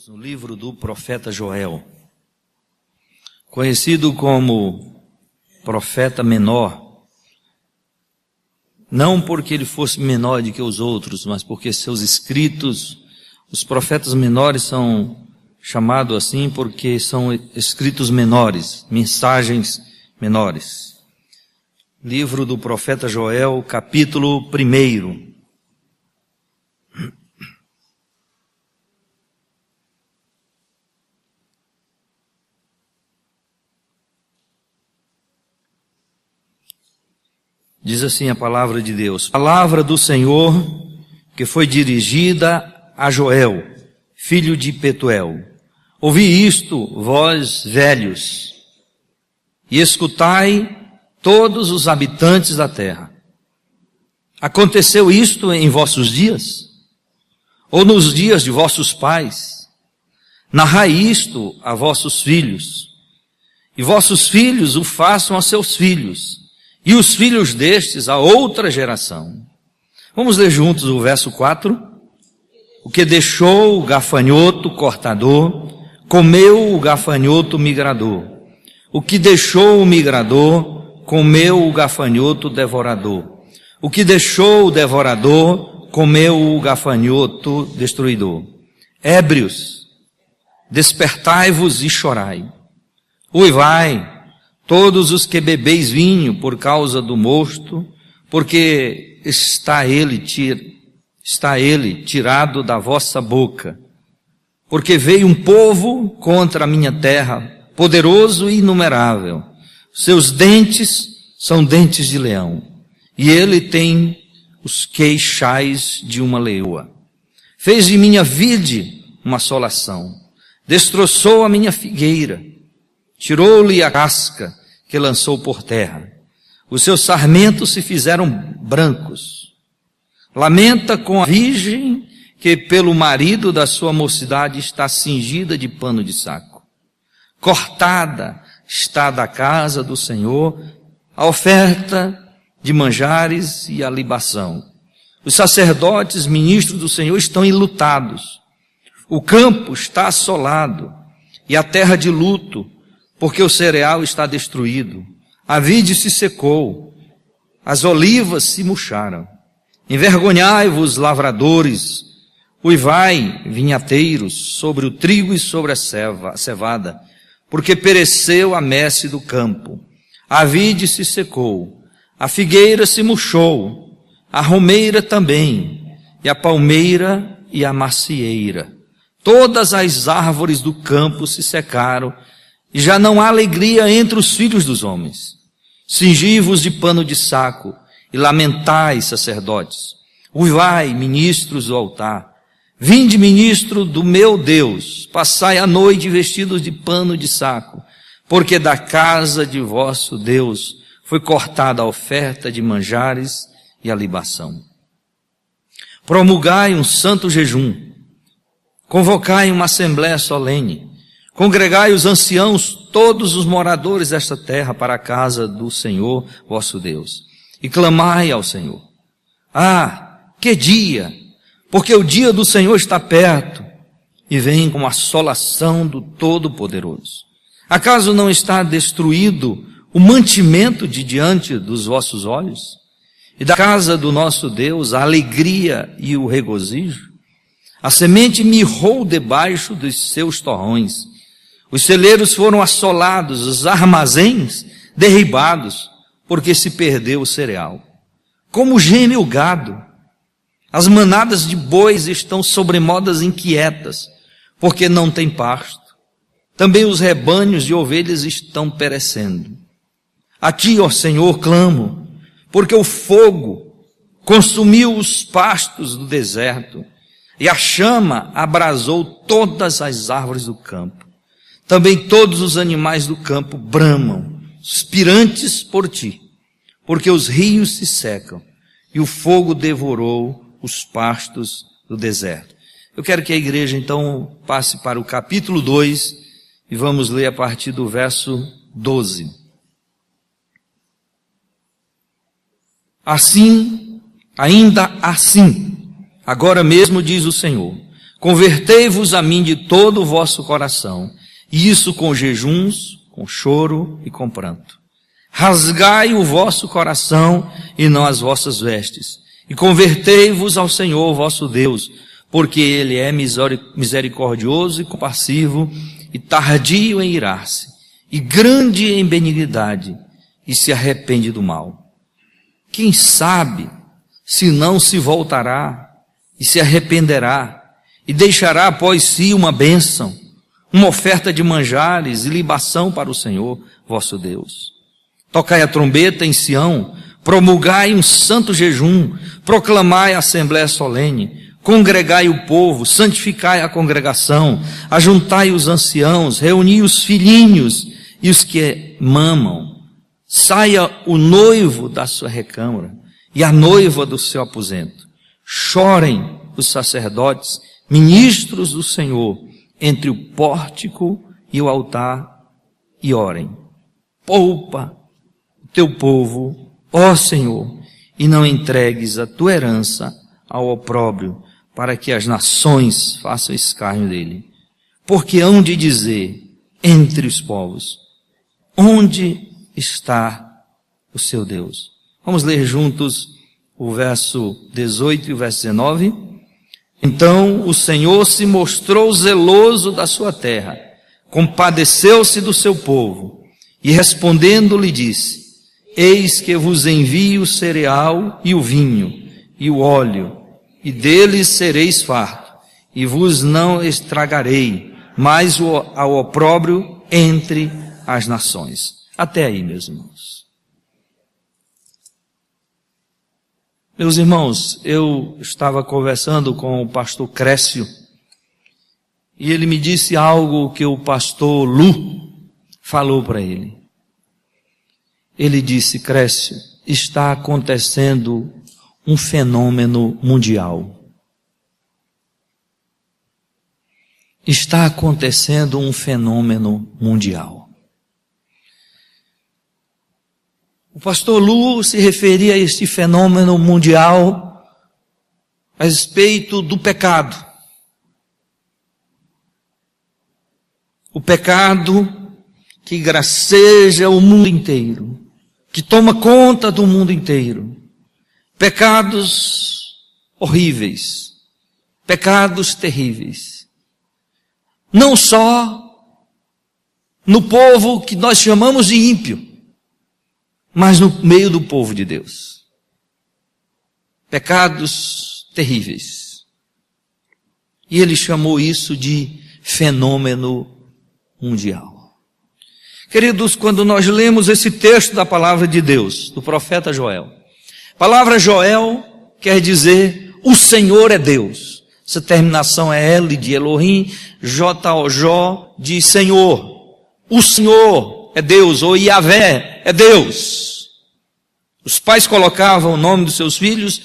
Estamos no livro do profeta Joel, conhecido como profeta menor, não porque ele fosse menor do que os outros, mas porque seus escritos, os profetas menores são chamados assim porque são escritos menores, mensagens menores. Livro do profeta Joel, capítulo 1. Diz assim a palavra de Deus: palavra do Senhor que foi dirigida a Joel, filho de Petuel. Ouvi isto, vós velhos, e escutai todos os habitantes da terra. Aconteceu isto em vossos dias? Ou nos dias de vossos pais? Narrai isto a vossos filhos, e vossos filhos o façam a seus filhos, e os filhos destes a outra geração. Vamos ler juntos o verso 4. O que deixou o gafanhoto cortador, comeu o gafanhoto migrador. O que deixou o migrador, comeu o gafanhoto devorador. O que deixou o devorador, comeu o gafanhoto destruidor. Ébrios, despertai-vos e chorai. Uivai, todos os que bebeis vinho por causa do mosto, porque está ele tirado da vossa boca. Porque veio um povo contra a minha terra, poderoso e inumerável. Seus dentes são dentes de leão, e ele tem os queixais de uma leoa. Fez de minha vide uma assolação, destroçou a minha figueira, tirou-lhe a casca que lançou por terra. Os seus sarmentos se fizeram brancos. Lamenta com a virgem que pelo marido da sua mocidade está cingida de pano de saco. Cortada está da casa do Senhor a oferta de manjares e a libação. Os sacerdotes, ministros do Senhor, estão enlutados. O campo está assolado e a terra de luto, porque o cereal está destruído, a vide se secou, as olivas se murcharam. Envergonhai-vos, lavradores, uivai, vinhateiros, sobre o trigo e sobre a cevada, porque pereceu a messe do campo. A vide se secou, a figueira se murchou, a romeira também, e a palmeira e a macieira. Todas as árvores do campo se secaram, e já não há alegria entre os filhos dos homens. Cingi-vos de pano de saco, e lamentai, sacerdotes. Uivai, ministros do altar. Vinde, ministro do meu Deus, passai a noite vestidos de pano de saco, porque da casa de vosso Deus foi cortada a oferta de manjares e a libação. Promulgai um santo jejum, convocai uma assembléia solene, congregai os anciãos, todos os moradores desta terra, para a casa do Senhor vosso Deus, e clamai ao Senhor. Ah, que dia! Porque o dia do Senhor está perto, e vem com a assolação do Todo-Poderoso. Acaso não está destruído o mantimento de diante dos vossos olhos? E da casa do nosso Deus a alegria e o regozijo? A semente mirrou debaixo dos seus torrões. Os celeiros foram assolados, os armazéns derribados, porque se perdeu o cereal. Como geme o gado, as manadas de bois estão sobremodas inquietas, porque não tem pasto. Também os rebanhos de ovelhas estão perecendo. A ti, ó Senhor, clamo, porque o fogo consumiu os pastos do deserto, e a chama abrasou todas as árvores do campo. Também todos os animais do campo bramam, suspirantes por ti, porque os rios se secam e o fogo devorou os pastos do deserto. Eu quero que a igreja então passe para o capítulo 2 e vamos ler a partir do verso 12. Assim, ainda assim, agora mesmo diz o Senhor, Convertei-vos a mim de todo o vosso coração, e isso com jejuns, com choro e com pranto. Rasgai o vosso coração e não as vossas vestes, e convertei-vos ao Senhor vosso Deus, porque Ele é misericordioso e compassivo, e tardio em irar-se, e grande em benignidade, e se arrepende do mal. Quem sabe se não se voltará e se arrependerá, e deixará após si uma bênção, uma oferta de manjares e libação para o Senhor vosso Deus. Tocai a trombeta em Sião, promulgai um santo jejum, proclamai a assembléia solene, congregai o povo, santificai a congregação, ajuntai os anciãos, reuni os filhinhos e os que mamam. Saia o noivo da sua recâmara e a noiva do seu aposento. Chorem os sacerdotes, ministros do Senhor, entre o pórtico e o altar, e orem. Poupa o teu povo, ó Senhor, e não entregues a tua herança ao opróbrio, para que as nações façam escárnio dele. Porque hão de dizer entre os povos, onde está o seu Deus? Vamos ler juntos o verso 18 e o verso 19. Então o Senhor se mostrou zeloso da sua terra, compadeceu-se do seu povo, e respondendo lhe disse, eis que vos envio o cereal e o vinho e o óleo, e deles sereis farto, e vos não estragarei, mas ao opróbrio entre as nações. Até aí, meus irmãos. Meus irmãos, eu estava conversando com o pastor Crécio, e ele me disse algo que o pastor Lu falou para ele. Ele disse, Crécio, está acontecendo um fenômeno mundial. Está acontecendo um fenômeno mundial. O pastor Lu se referia a este fenômeno mundial a respeito do pecado. O pecado que graceja o mundo inteiro, que toma conta do mundo inteiro. Pecados horríveis, pecados terríveis. Não só no povo que nós chamamos de ímpio, mas no meio do povo de Deus. Pecados terríveis. E ele chamou isso de fenômeno mundial. Queridos, quando nós lemos esse texto da palavra de Deus, do profeta Joel, a palavra Joel quer dizer, o Senhor é Deus. Essa terminação é L de Elohim, J-O-J de Senhor. O Senhor é Deus, ou Yahvé é Deus. Os pais colocavam o nome dos seus filhos,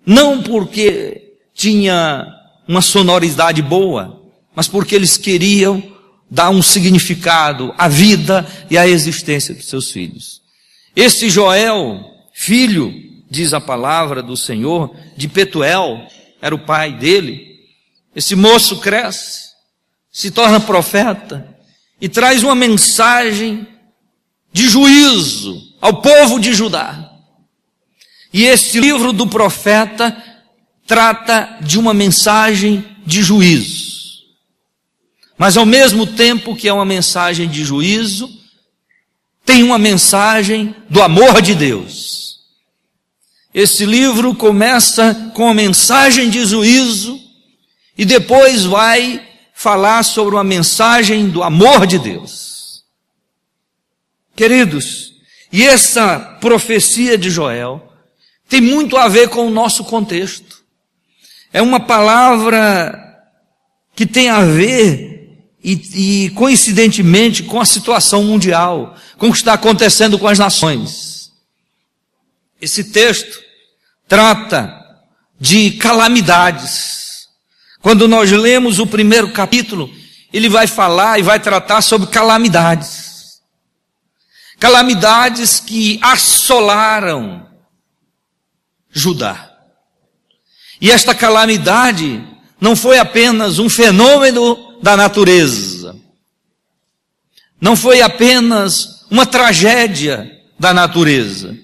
não porque tinha uma sonoridade boa, mas porque eles queriam dar um significado à vida e à existência dos seus filhos. Este Joel, filho, diz a palavra do Senhor, de Petuel, era o pai dele. Esse moço cresce, se torna profeta e traz uma mensagem de juízo ao povo de Judá. E este livro do profeta trata de uma mensagem de juízo. Mas ao mesmo tempo que é uma mensagem de juízo, tem uma mensagem do amor de Deus. Esse livro começa com a mensagem de juízo e depois vai falar sobre uma mensagem do amor de Deus. Queridos, e essa profecia de Joel tem muito a ver com o nosso contexto. É uma palavra que tem a ver e coincidentemente com a situação mundial, com o que está acontecendo com as nações. Esse texto trata de calamidades. Quando nós lemos o primeiro capítulo, ele vai falar e vai tratar sobre calamidades. Calamidades que assolaram Judá. E esta calamidade não foi apenas um fenômeno da natureza, não foi apenas uma tragédia da natureza,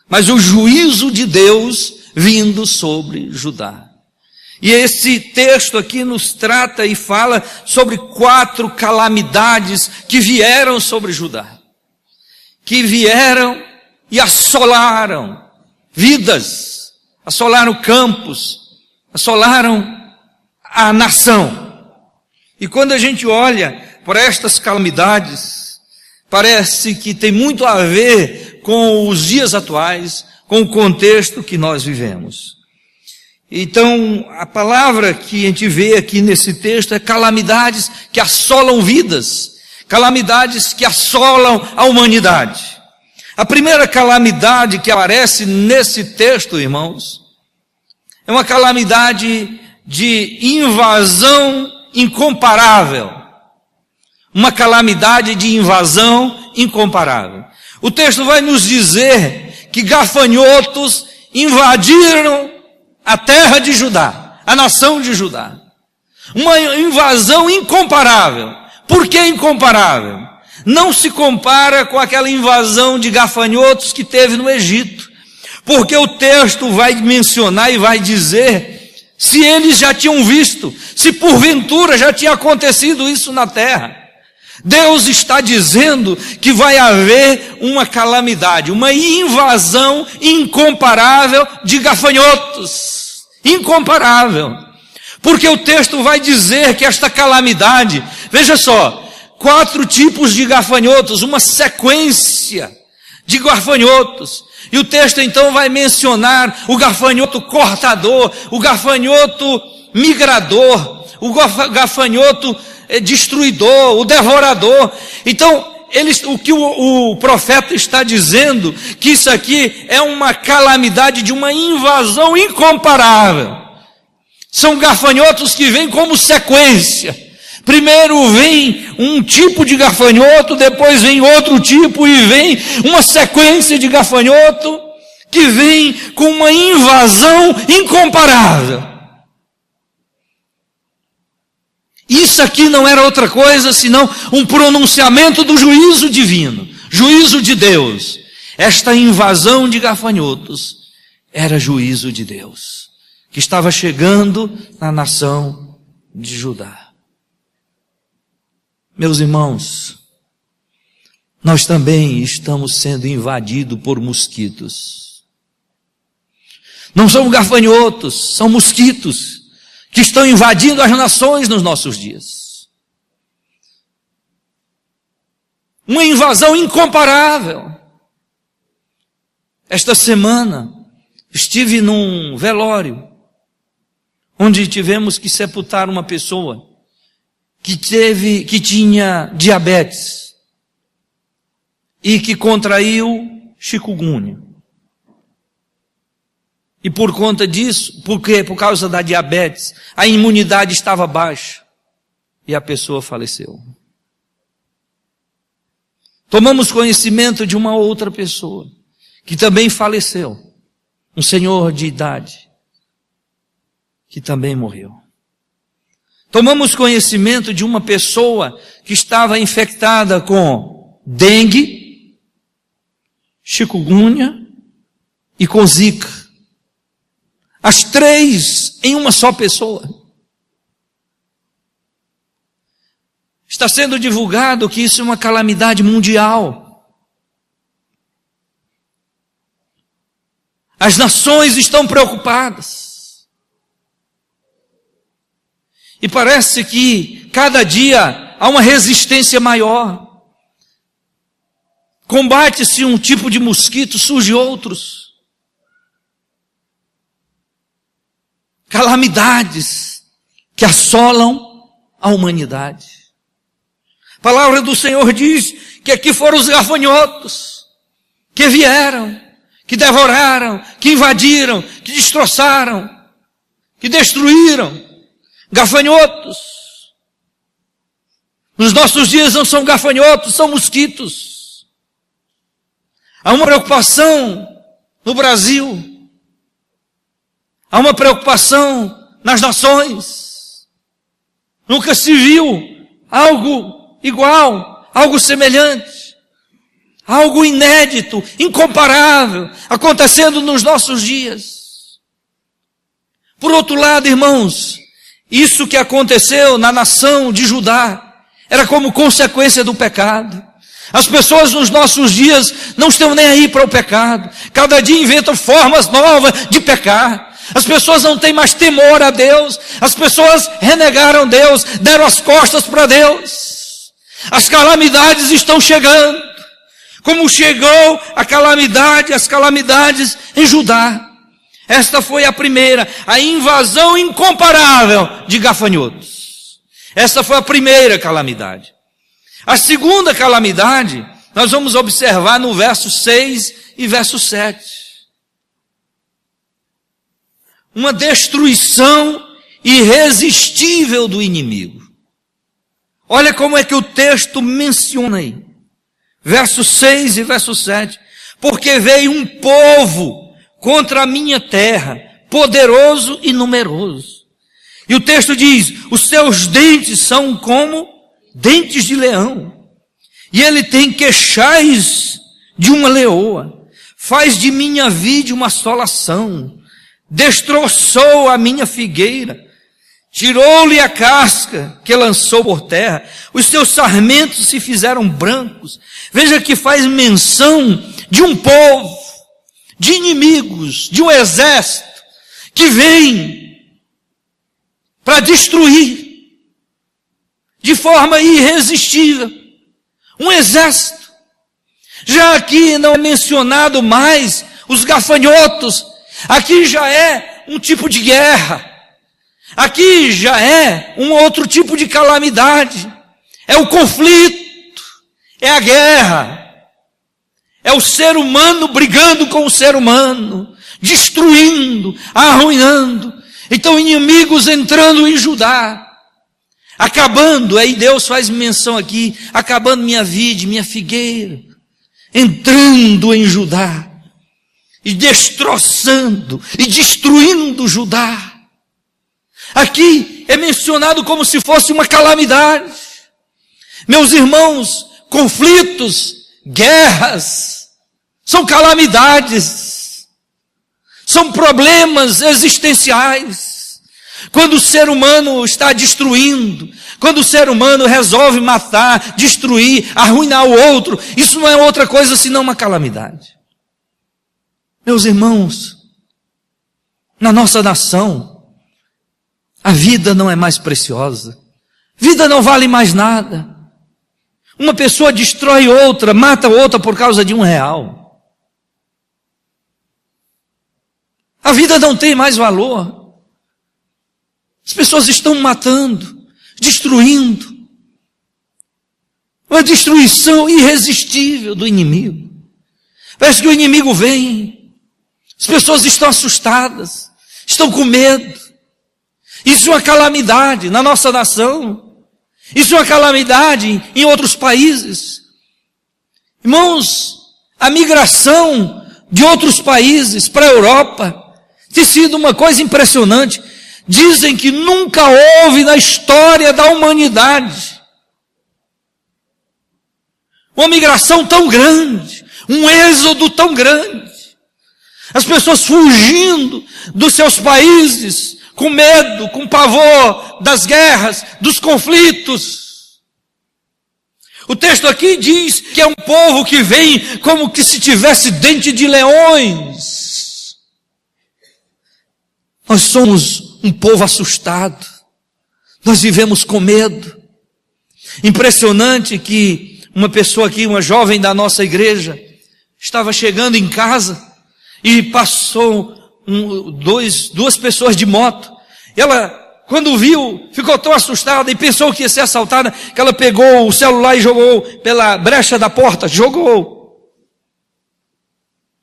mas o juízo de Deus vindo sobre Judá. E esse texto aqui nos trata e fala sobre 4 calamidades que vieram sobre Judá, que vieram e assolaram vidas, assolaram campos, assolaram a nação. E quando a gente olha para estas calamidades, parece que tem muito a ver com os dias atuais, com o contexto que nós vivemos. Então, a palavra que a gente vê aqui nesse texto é calamidades que assolam vidas, calamidades que assolam a humanidade. A primeira calamidade que aparece nesse texto, irmãos, é uma calamidade de invasão incomparável. Uma calamidade de invasão incomparável. O texto vai nos dizer que gafanhotos invadiram a terra de Judá, a nação de Judá. Uma invasão incomparável. Por que incomparável? Não se compara com aquela invasão de gafanhotos que teve no Egito. Porque o texto vai mencionar e vai dizer se eles já tinham visto, se porventura já tinha acontecido isso na terra. Deus está dizendo que vai haver uma calamidade, uma invasão incomparável de gafanhotos. Incomparável. Porque o texto vai dizer que esta calamidade, veja só, 4 tipos de gafanhotos, uma sequência de gafanhotos. E o texto então vai mencionar o gafanhoto cortador, o gafanhoto migrador, o gafanhoto destruidor, o devorador. Então, o que o profeta está dizendo, que isso aqui é uma calamidade de uma invasão incomparável. São gafanhotos que vêm como sequência. Primeiro vem um tipo de gafanhoto, depois vem outro tipo e vem uma sequência de gafanhoto que vem com uma invasão incomparável. Isso aqui não era outra coisa senão um pronunciamento do juízo divino, juízo de Deus. Esta invasão de gafanhotos era juízo de Deus, que estava chegando na nação de Judá. Meus irmãos, nós também estamos sendo invadidos por mosquitos. Não são gafanhotos, são mosquitos que estão invadindo as nações nos nossos dias. Uma invasão incomparável. Esta semana estive num velório onde tivemos que sepultar uma pessoa que tinha diabetes e que contraiu chikungunya. E por conta disso, por causa da diabetes, a imunidade estava baixa e a pessoa faleceu. Tomamos conhecimento de uma outra pessoa que também faleceu, um senhor de idade que também morreu. Tomamos conhecimento de uma pessoa que estava infectada com dengue, chikungunya e com zika. As 3 em uma só pessoa. Está sendo divulgado que isso é uma calamidade mundial. As nações estão preocupadas. E parece que cada dia há uma resistência maior. Combate-se um tipo de mosquito, surge outros. Calamidades que assolam a humanidade. A palavra do Senhor diz que aqui foram os gafanhotos que vieram, que devoraram, que invadiram, que destroçaram, que destruíram. Gafanhotos. Nos nossos dias não são gafanhotos, são mosquitos. Há uma preocupação no Brasil. Há uma preocupação nas nações. Nunca se viu algo igual, algo semelhante, algo inédito, incomparável, acontecendo nos nossos dias. Por outro lado, irmãos, isso que aconteceu na nação de Judá era como consequência do pecado. As pessoas nos nossos dias não estão nem aí para o pecado. Cada dia inventam formas novas de pecar. As pessoas não têm mais temor a Deus. As pessoas renegaram Deus, deram as costas para Deus. As calamidades estão chegando. Como chegou a calamidade, as calamidades em Judá. Esta foi a primeira, a invasão incomparável de gafanhotos. Esta foi a primeira calamidade. A segunda calamidade, nós vamos observar no verso 6 e verso 7. Uma destruição irresistível do inimigo. Olha como é que o texto menciona aí. Verso 6 e verso 7. Porque veio um povo contra a minha terra, poderoso e numeroso. E o texto diz, os seus dentes são como dentes de leão, e ele tem queixais de uma leoa, faz de minha vide uma assolação, destroçou a minha figueira, tirou-lhe a casca que lançou por terra, os seus sarmentos se fizeram brancos. Veja que faz menção de um povo, de inimigos, de um exército, que vem para destruir, de forma irresistível, um exército. Já aqui não é mencionado mais os gafanhotos, aqui já é um tipo de guerra, aqui já é um outro tipo de calamidade, é o conflito, é a guerra, é o ser humano brigando com o ser humano, destruindo, arruinando. Então inimigos entrando em Judá, acabando, aí Deus faz menção aqui, acabando minha vide, minha figueira, entrando em Judá, e destroçando, e destruindo Judá. Aqui é mencionado como se fosse uma calamidade. Meus irmãos, conflitos, guerras, são calamidades, são problemas existenciais. Quando o ser humano está destruindo, quando o ser humano resolve matar, destruir, arruinar o outro, isso não é outra coisa senão uma calamidade. Meus irmãos, na nossa nação, a vida não é mais preciosa, vida não vale mais nada. Uma pessoa destrói outra, mata outra por causa de R$1. A vida não tem mais valor. As pessoas estão matando, destruindo. Uma destruição irresistível do inimigo. Parece que o inimigo vem. As pessoas estão assustadas, estão com medo. Isso é uma calamidade na nossa nação. Isso é uma calamidade em outros países. Irmãos, a migração de outros países para a Europa tem sido uma coisa impressionante. Dizem que nunca houve na história da humanidade uma migração tão grande, um êxodo tão grande. As pessoas fugindo dos seus países, com medo, com pavor das guerras, dos conflitos. O texto aqui diz que é um povo que vem como que se tivesse dente de leões. Nós somos um povo assustado. Nós vivemos com medo. Impressionante que uma pessoa aqui, uma jovem da nossa igreja, estava chegando em casa e passou duas pessoas de moto. Ela, quando viu, ficou tão assustada e pensou que ia ser assaltada, que ela pegou o celular e jogou pela brecha da porta, jogou.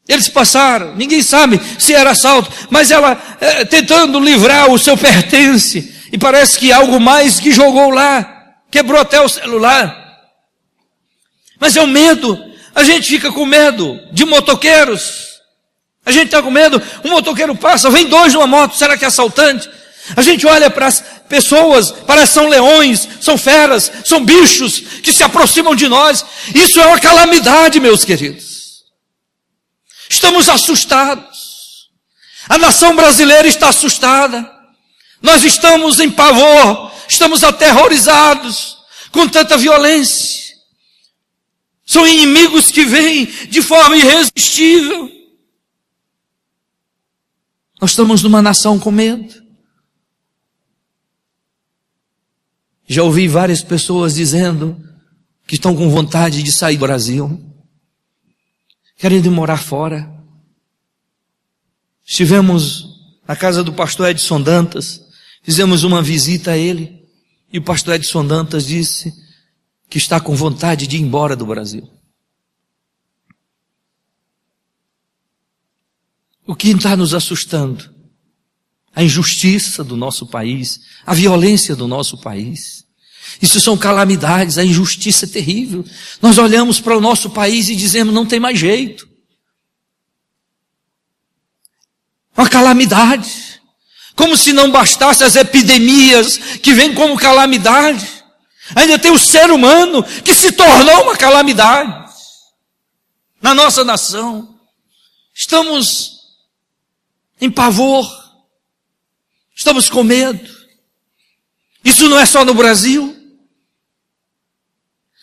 Eles passaram, ninguém sabe se era assalto, mas ela tentando livrar o seu pertence, e parece que algo mais que jogou lá, quebrou até o celular. Mas é o medo, a gente fica com medo de motoqueiros, a gente está com medo, um motoqueiro passa, vem dois numa moto, será que é assaltante? A gente olha para as pessoas, parece que são leões, são feras, são bichos que se aproximam de nós. Isso é uma calamidade, meus queridos. Estamos assustados. A nação brasileira está assustada. Nós estamos em pavor, estamos aterrorizados com tanta violência. São inimigos que vêm de forma irresistível. Nós estamos numa nação com medo. Já ouvi várias pessoas dizendo que estão com vontade de sair do Brasil, querendo morar fora. Estivemos na casa do pastor Edson Dantas, fizemos uma visita a ele, e o pastor Edson Dantas disse que está com vontade de ir embora do Brasil. O que está nos assustando? A injustiça do nosso país, a violência do nosso país. Isso são calamidades, a injustiça é terrível. Nós olhamos para o nosso país e dizemos, não tem mais jeito. Uma calamidade. Como se não bastasse as epidemias que vêm como calamidade. Ainda tem o ser humano que se tornou uma calamidade. Na nossa nação. Estamos em pavor. Estamos com medo. Isso não é só no Brasil.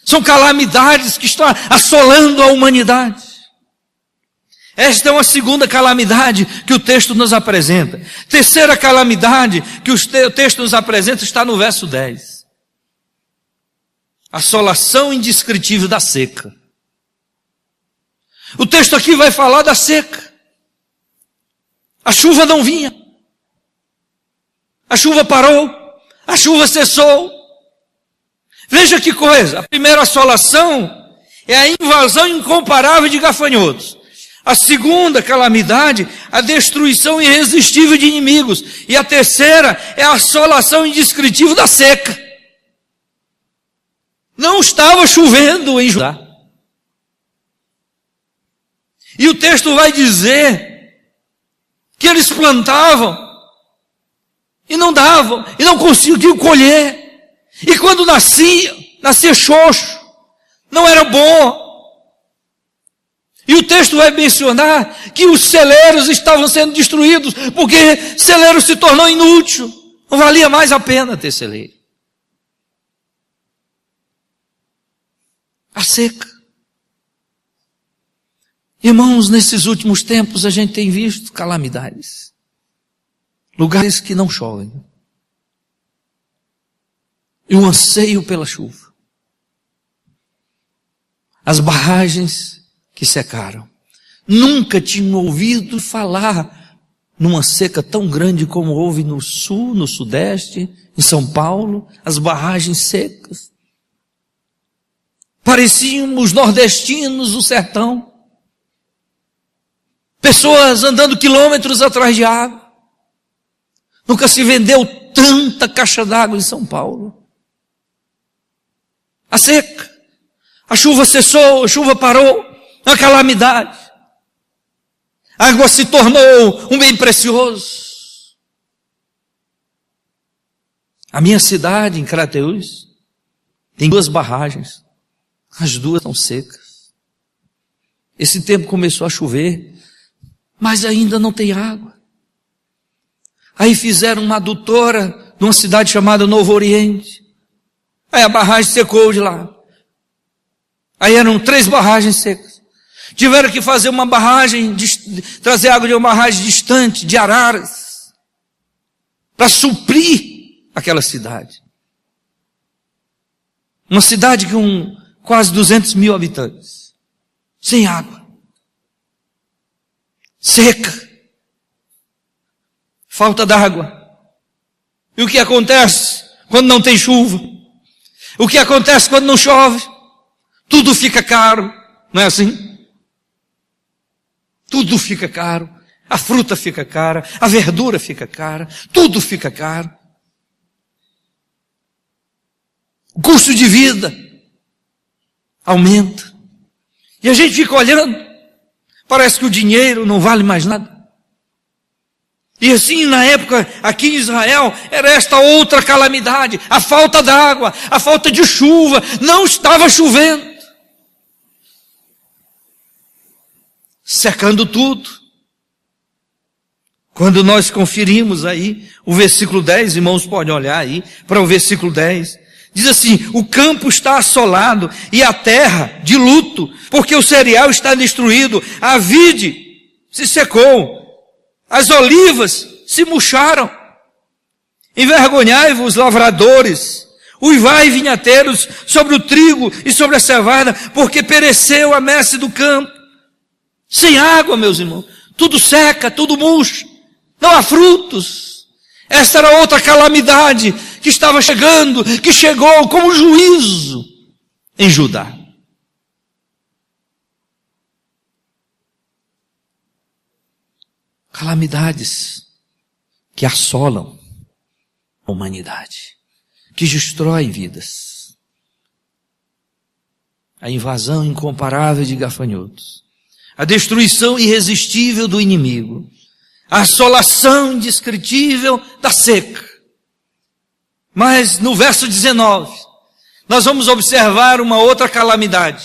São calamidades que estão assolando a humanidade. Esta é uma segunda calamidade que o texto nos apresenta. Terceira calamidade que o texto nos apresenta está no verso 10. A assolação indescritível da seca. O texto aqui vai falar da seca. A chuva não vinha. A chuva parou. A chuva cessou. Veja que coisa. A primeira assolação é a invasão incomparável de gafanhotos. A segunda calamidade, a destruição irresistível de inimigos. E a terceira é a assolação indescritível da seca. Não estava chovendo em Judá. E o texto vai dizer que eles plantavam e não davam, e não conseguiam colher. E quando nascia xoxo, não era bom. E o texto vai mencionar que os celeiros estavam sendo destruídos, porque celeiro se tornou inútil. Não valia mais a pena ter celeiro. A seca. Irmãos, nesses últimos tempos a gente tem visto calamidades. Lugares que não chovem. E um anseio pela chuva. As barragens que secaram. Nunca tinham ouvido falar numa seca tão grande como houve no sul, no sudeste, em São Paulo, as barragens secas. Pareciam os nordestinos do sertão. Pessoas andando quilômetros atrás de água. Nunca se vendeu tanta caixa d'água em São Paulo. A seca. A chuva cessou, a chuva parou. Uma calamidade. A água se tornou um bem precioso. A minha cidade, em Crateús, tem 2 barragens. As 2 estão secas. Esse tempo começou a chover, mas ainda não tem água. Aí fizeram uma adutora numa cidade chamada Novo Oriente. Aí a barragem secou de lá. Aí eram 3 barragens secas. Tiveram que fazer uma barragem, trazer água de uma barragem distante, de Araras, para suprir aquela cidade. Uma cidade com quase 200 mil habitantes. Sem água. Seca. Falta d'água. E o que acontece quando não tem chuva? O que acontece quando não chove? Tudo fica caro. Não é assim? Tudo fica caro. A fruta fica cara. A verdura fica cara. Tudo fica caro. O custo de vida aumenta. E a gente fica olhando. Parece que o dinheiro não vale mais nada. E assim, na época, aqui em Israel, era esta outra calamidade, a falta d'água, a falta de chuva, não estava chovendo, secando tudo. Quando nós conferimos aí o versículo 10, irmãos, podem olhar aí para o versículo 10, diz assim: o campo está assolado e a terra de luto, porque o cereal está destruído, a vide se secou, as olivas se murcharam. Envergonhai-vos, lavradores, uivai, vinhateiros, sobre o trigo e sobre a cevada, porque pereceu a messe do campo. Sem água, meus irmãos, tudo seca, tudo murcha, não há frutos. Esta era outra calamidade que estava chegando, que chegou como juízo em Judá. Calamidades que assolam a humanidade, que destroem vidas. A invasão incomparável de gafanhotos, a destruição irresistível do inimigo, a assolação indescritível da seca. Mas no verso 19, nós vamos observar uma outra calamidade,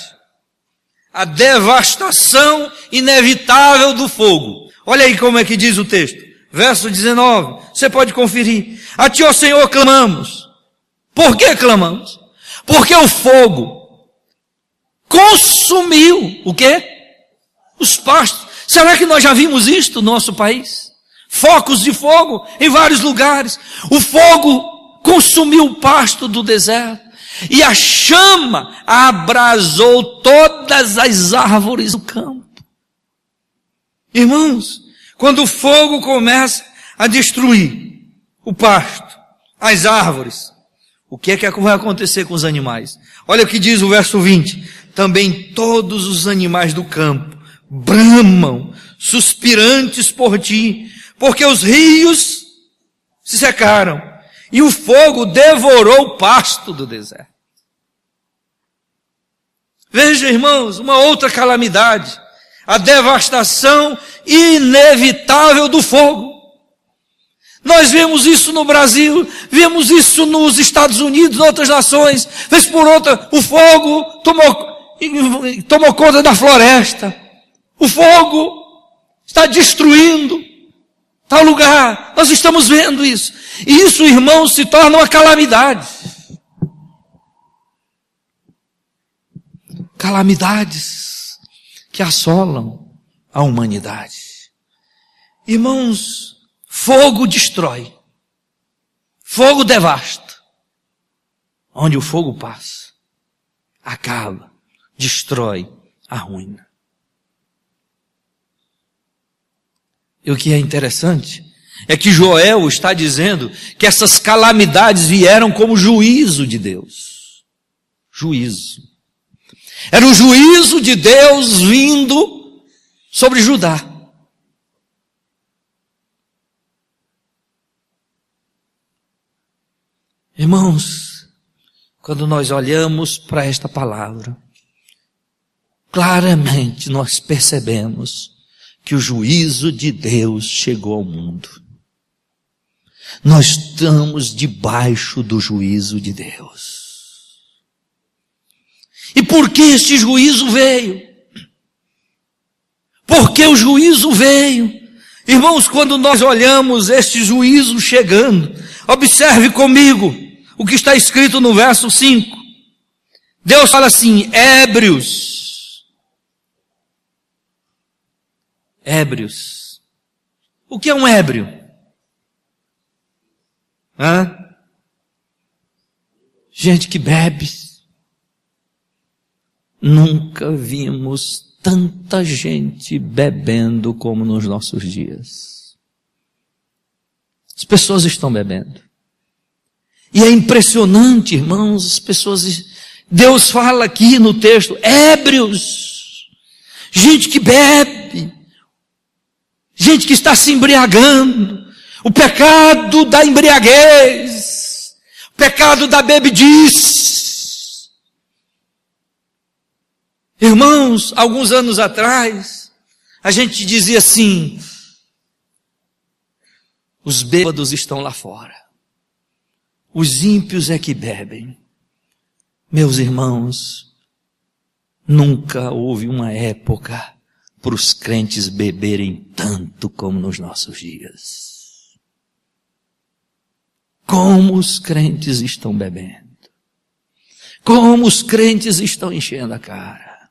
a devastação inevitável do fogo. Olha aí como é que diz o texto, verso 19, você pode conferir. A ti, ó Senhor, clamamos. Por que clamamos? Porque o fogo consumiu o quê? Os pastos. Será que nós já vimos isto no nosso país? Focos de fogo em vários lugares. O fogo consumiu o pasto do deserto e a chama abrasou todas as árvores do campo. Irmãos, quando o fogo começa a destruir o pasto, as árvores, o que é que vai acontecer com os animais? Olha o que diz o verso 20. Também todos os animais do campo bramam, suspirantes por ti, porque os rios se secaram e o fogo devorou o pasto do deserto. Veja, irmãos, uma outra calamidade, a devastação inevitável do fogo. Nós vemos isso no Brasil, vemos isso nos Estados Unidos, em outras nações. Vez por outra, o fogo tomou conta da floresta. O fogo está destruindo tal lugar. Nós estamos vendo isso. E isso, irmãos, se torna uma calamidade. Calamidades que assolam a humanidade. Irmãos, fogo destrói. Fogo devasta. Onde o fogo passa, acaba, destrói, arruína. E o que é interessante é que Joel está dizendo que essas calamidades vieram como juízo de Deus. Juízo. Era um juízo de Deus vindo sobre Judá. Irmãos, quando nós olhamos para esta palavra, claramente nós percebemos que o juízo de Deus chegou ao mundo. Nós estamos debaixo do juízo de Deus. E por que este juízo veio? Porque o juízo veio. Irmãos, quando nós olhamos este juízo chegando, observe comigo o que está escrito no verso 5. Deus fala assim: ébrios. Ébrios. O que é um ébrio? Gente que bebe. Nunca vimos tanta gente bebendo como nos nossos dias. As pessoas estão bebendo. E é impressionante, irmãos, as pessoas... Deus fala aqui no texto, ébrios. Gente que bebe. Gente que está se embriagando. O pecado da embriaguez. O pecado da bebedice. Irmãos, alguns anos atrás, a gente dizia assim: Os bêbados estão lá fora. Os ímpios é que bebem. Meus irmãos, nunca houve uma época para os crentes beberem tanto como nos nossos dias. Como os crentes estão bebendo. Como os crentes estão enchendo a cara.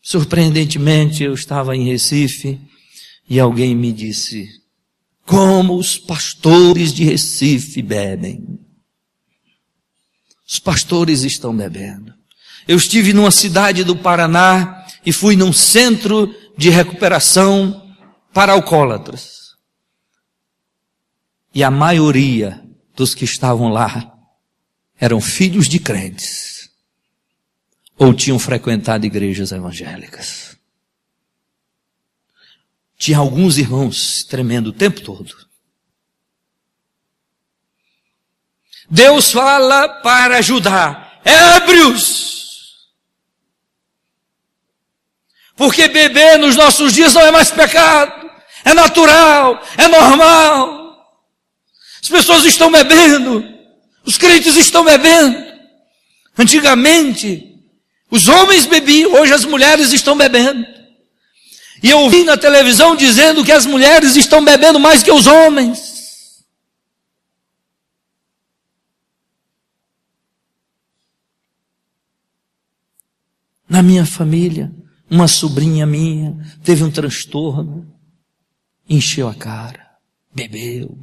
Surpreendentemente, eu estava em Recife e alguém me disse: como os pastores de Recife bebem. Os pastores estão bebendo. Eu estive numa cidade do Paraná e fui num centro de recuperação para alcoólatras. E a maioria dos que estavam lá eram filhos de crentes ou tinham frequentado igrejas evangélicas. Tinha alguns irmãos tremendo o tempo todo. Deus fala para ajudar ébrios. Porque beber nos nossos dias não é mais pecado. É natural, é normal. As pessoas estão bebendo. Os crentes estão bebendo. Antigamente, os homens bebiam, hoje as mulheres estão bebendo. E eu ouvi na televisão dizendo que as mulheres estão bebendo mais que os homens. Na minha família, uma sobrinha minha teve um transtorno, encheu a cara, bebeu.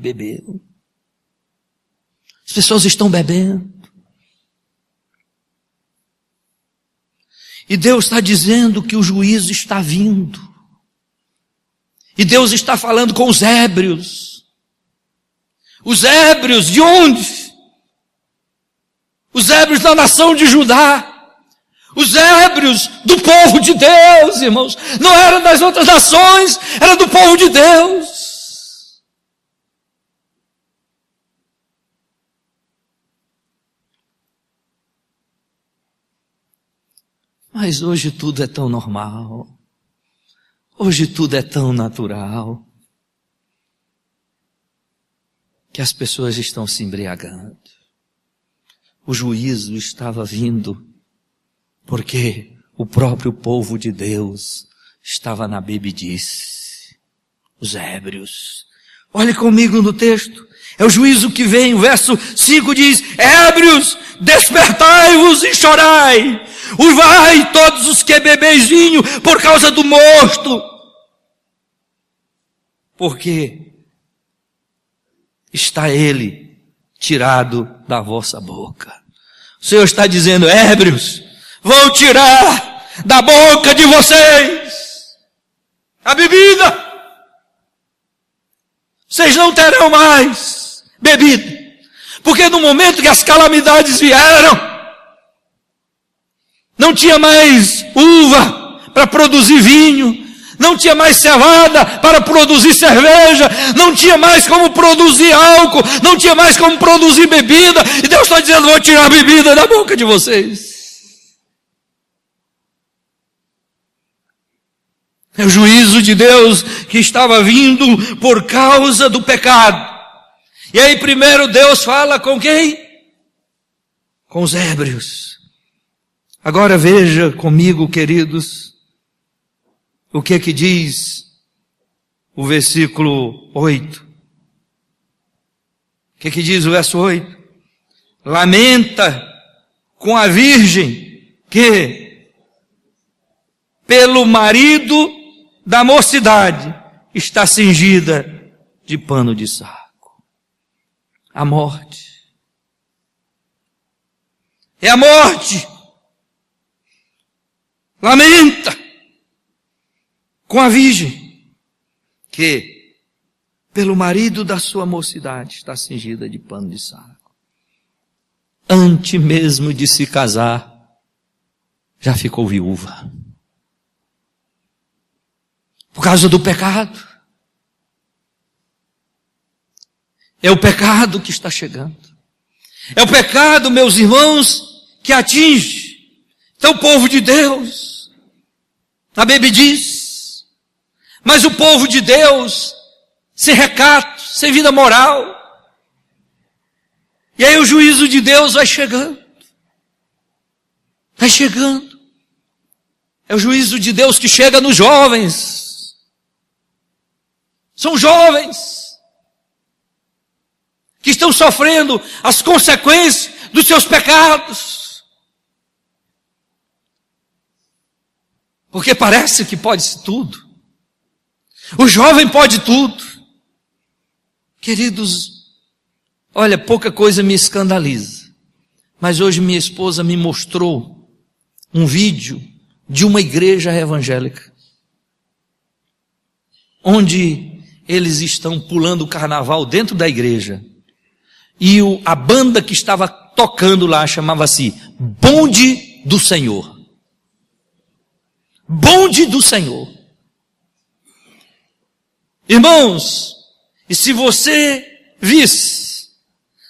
As pessoas estão bebendo. E Deus está dizendo que o juízo está vindo. E Deus está falando com os ébrios. Os ébrios de onde? Os ébrios da nação de Judá. Os ébrios do povo de Deus, irmãos. Não eram das outras nações, era do povo de Deus. Mas hoje tudo é tão normal. Hoje tudo é tão natural que as pessoas estão se embriagando. O juízo estava vindo porque o próprio povo de Deus estava na bebedice. Os ébrios. Olhe comigo no texto. É o juízo que vem. O verso 5 diz: ébrios, despertai-vos e chorai. Uivai todos os que bebeis vinho por causa do mosto. Porque está ele tirado da vossa boca. O Senhor está dizendo: ébrios, vou tirar da boca de vocês a bebida. Vocês não terão mais bebida. Porque no momento que as calamidades vieram, não tinha mais uva para produzir vinho, não tinha mais cevada para produzir cerveja, não tinha mais como produzir álcool, não tinha mais como produzir bebida, e Deus está dizendo: vou tirar a bebida da boca de vocês. É o juízo de Deus que estava vindo por causa do pecado. E aí primeiro Deus fala com quem? Com os ébrios. Agora veja comigo, queridos, o que é que diz o versículo 8. O que é que diz o verso 8? Lamenta com a virgem que, pelo marido da mocidade, está cingida de pano de saco. A morte. É a morte. Lamenta com a virgem que, pelo marido da sua mocidade, está cingida de pano de saco. Antes mesmo de se casar, já ficou viúva. Por causa do pecado. É o pecado que está chegando. É o pecado, meus irmãos, que atinge. Então o povo de Deus, a Bíblia diz, mas o povo de Deus sem recato, sem vida moral. E aí o juízo de Deus vai chegando. Vai chegando. É o juízo de Deus que chega nos jovens. São jovens que estão sofrendo as consequências dos seus pecados. Porque parece que pode tudo. O jovem pode tudo. Queridos, olha, pouca coisa me escandaliza. Mas hoje minha esposa me mostrou um vídeo de uma igreja evangélica, onde eles estão pulando o carnaval dentro da igreja. E a banda que estava tocando lá chamava-se Bonde do Senhor. Bonde do Senhor. Irmãos, e se você visse,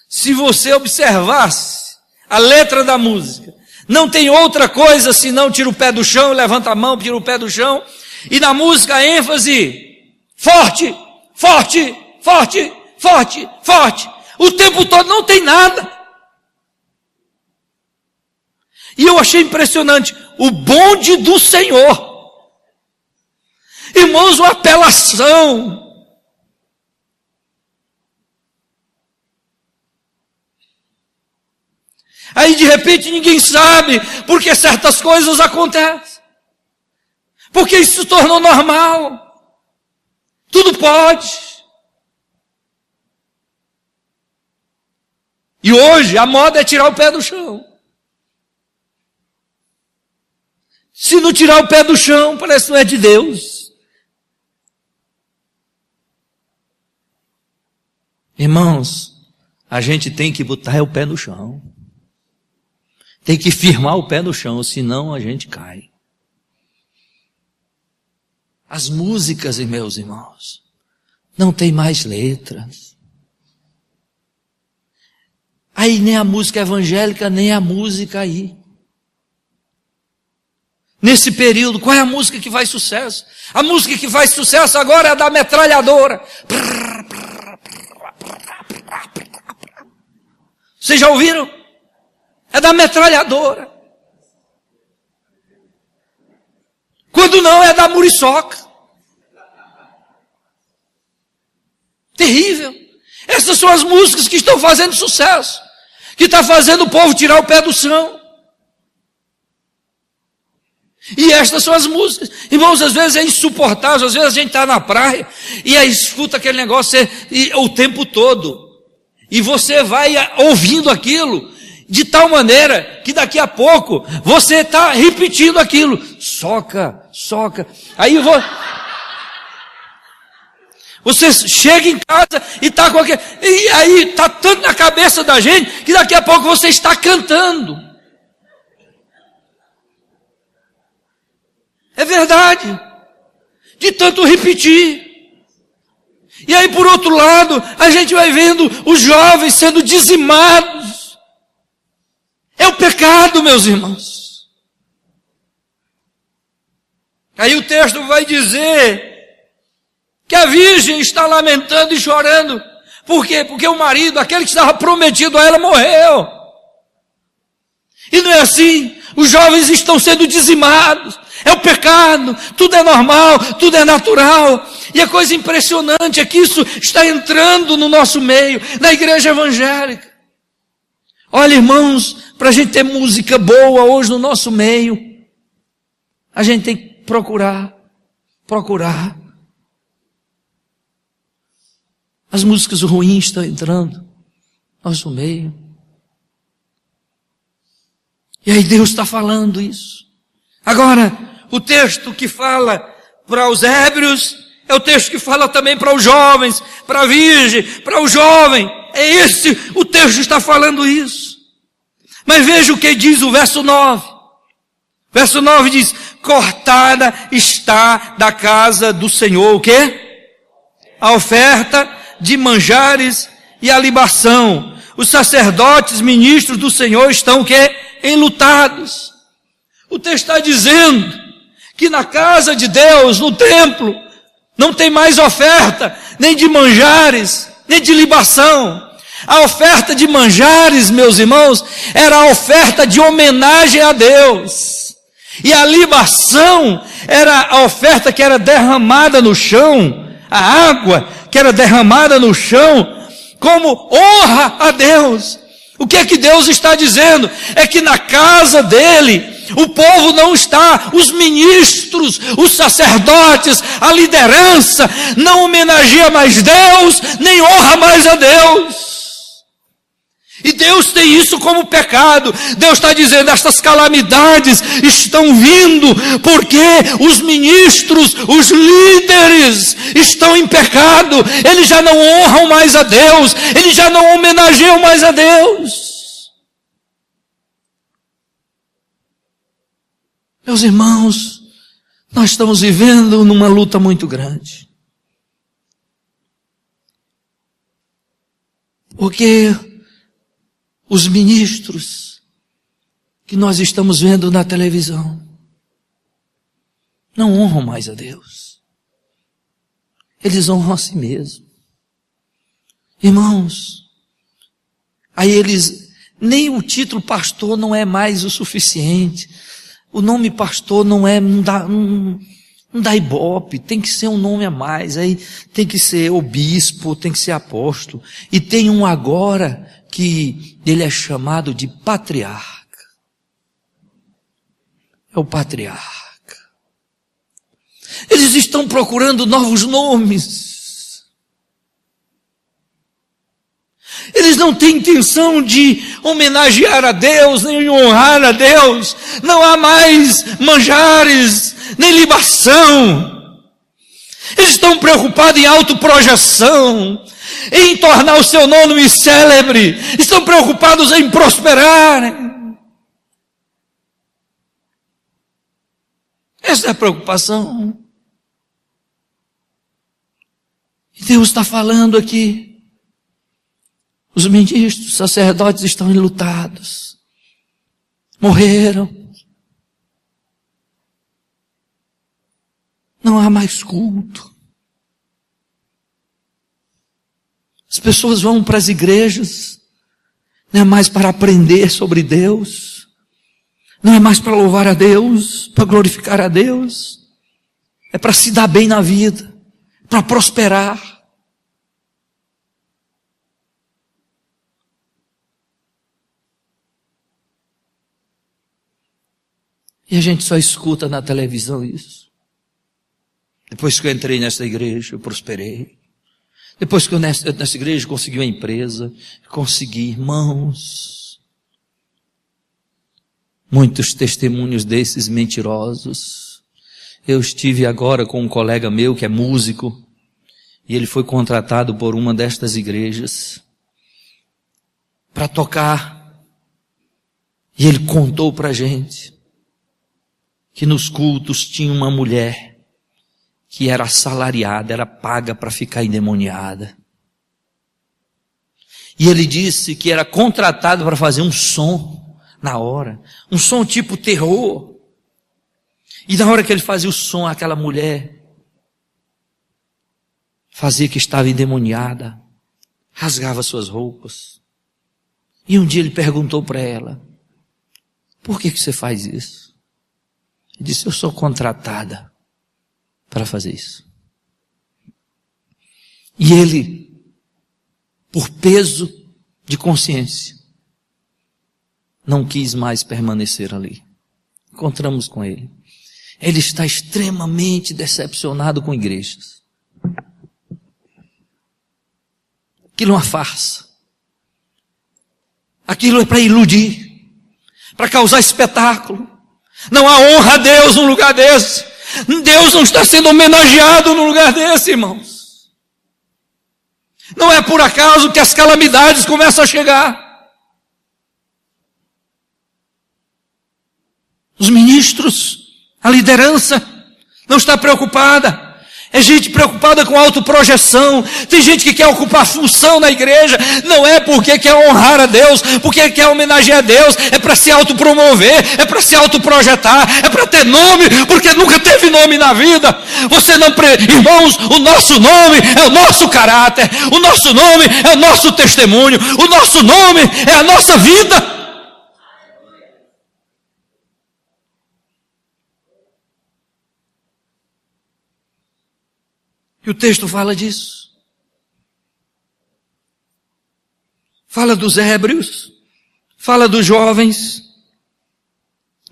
se você observasse a letra da música, não tem outra coisa senão tira o pé do chão, levanta a mão, tira o pé do chão, e na música a ênfase, forte, forte, forte, forte, forte, o tempo todo não tem nada. E eu achei impressionante, o bonde do Senhor. Irmãos, uma apelação. Aí de repente ninguém sabe porque certas coisas acontecem. Porque isso se tornou normal. Tudo pode. E hoje a moda é tirar o pé do chão. Se não tirar o pé do chão, parece que não é de Deus. Irmãos, a gente tem que botar o pé no chão. Tem que firmar o pé no chão, senão a gente cai. As músicas, meus irmãos, não tem mais letras. Aí nem a música evangélica, nem a música aí. Nesse período, qual é a música que faz sucesso? A música que faz sucesso agora é a da metralhadora. Vocês já ouviram? É da metralhadora. Quando não, é da muriçoca. Terrível. Essas são as músicas que estão fazendo sucesso, que está fazendo o povo tirar o pé do chão. E estas são as músicas. Irmãos, às vezes é insuportável. Às vezes a gente está na praia e aí escuta aquele negócio o tempo todo. E você vai ouvindo aquilo de tal maneira que daqui a pouco você está repetindo aquilo. Soca, soca. Aí você chega em casa e está com aquele... E aí está tanto na cabeça da gente que daqui a pouco você está cantando. É verdade. De tanto repetir. E aí, por outro lado, a gente vai vendo os jovens sendo dizimados. É o pecado, meus irmãos. Aí o texto vai dizer que a virgem está lamentando e chorando. Por quê? Porque o marido, aquele que estava prometido a ela, morreu. E não é assim. Os jovens estão sendo dizimados. É o pecado, tudo é normal, tudo é natural. E a coisa impressionante é que isso está entrando no nosso meio, na igreja evangélica. Olha, irmãos, para a gente ter música boa hoje no nosso meio, a gente tem que procurar. As músicas ruins estão entrando no nosso meio. E aí Deus está falando isso. Agora, o texto que fala para os ébrios é o texto que fala também para os jovens, para a virgem, para o jovem. É esse, o texto está falando isso. Mas veja o que diz o verso 9. Verso 9 diz, cortada está da casa do Senhor, o quê? A oferta de manjares e a libação. Os sacerdotes, ministros do Senhor estão o quê? Enlutados. O texto está dizendo que na casa de Deus, no templo, Não tem mais oferta, nem de manjares, nem de libação. A oferta de manjares, meus irmãos, era a oferta de homenagem a Deus. E a libação era a oferta que era derramada no chão, a água que era derramada no chão, como honra a Deus. O que é que Deus está dizendo? É que na casa dele, o povo não está, os ministros, os sacerdotes, a liderança, não homenageia mais Deus, nem honra mais a Deus. E Deus tem isso como pecado. Deus está dizendo, estas calamidades estão vindo, porque os ministros, os líderes estão em pecado, eles já não honram mais a Deus, eles já não homenageiam mais a Deus. Meus irmãos, nós estamos vivendo numa luta muito grande. Porque os ministros que nós estamos vendo na televisão não honram mais a Deus. Eles honram a si mesmos. Irmãos, aí eles, nem o título pastor não é mais o suficiente. O nome pastor não dá ibope, tem que ser um nome a mais, aí tem que ser o bispo, tem que ser apóstolo. E tem um agora que ele é chamado de patriarca. É o patriarca. Eles estão procurando novos nomes. Eles não têm intenção de homenagear a Deus, nem honrar a Deus. Não há mais manjares, nem libação. Eles estão preocupados em autoprojeção, em tornar o seu nome célebre. Estão preocupados em prosperar. Essa é a preocupação. E Deus está falando aqui. Os ministros, os sacerdotes estão enlutados. Morreram. Não há mais culto. As pessoas vão para as igrejas, não é mais para aprender sobre Deus, não é mais para louvar a Deus, para glorificar a Deus, é para se dar bem na vida, para prosperar. E a gente só escuta na televisão isso. Depois que eu entrei nessa igreja, eu prosperei. Depois que eu nessa igreja consegui uma empresa, consegui, irmãos. Muitos testemunhos desses mentirosos. Eu estive agora com um colega meu que é músico, e ele foi contratado por uma destas igrejas para tocar. E ele contou para a gente que nos cultos tinha uma mulher que era assalariada, era paga para ficar endemoniada. E ele disse que era contratado para fazer um som na hora, um som tipo terror. E na hora que ele fazia o som, aquela mulher fazia que estava endemoniada, rasgava suas roupas. E um dia ele perguntou para ela, por que você faz isso? Ele disse, eu sou contratada para fazer isso. E ele, por peso de consciência, não quis mais permanecer ali. Encontramos com ele. Ele está extremamente decepcionado com igrejas. Aquilo é uma farsa. Aquilo é para iludir, para causar espetáculo. Não há honra a Deus num lugar desse. Deus não está sendo homenageado num lugar desse, irmãos. Não é por acaso que as calamidades começam a chegar. Os ministros, a liderança, não está preocupada É gente preocupada com autoprojeção. Tem gente que quer ocupar função na igreja. Não é porque quer honrar a Deus, porque quer homenagear a Deus. É para se autopromover, é para se autoprojetar, é para ter nome, porque nunca teve nome na vida. Você não... Irmãos, o nosso nome é o nosso caráter. O nosso nome é o nosso testemunho. O nosso nome é a nossa vida. E o texto fala disso. Fala dos ébrios, fala dos jovens.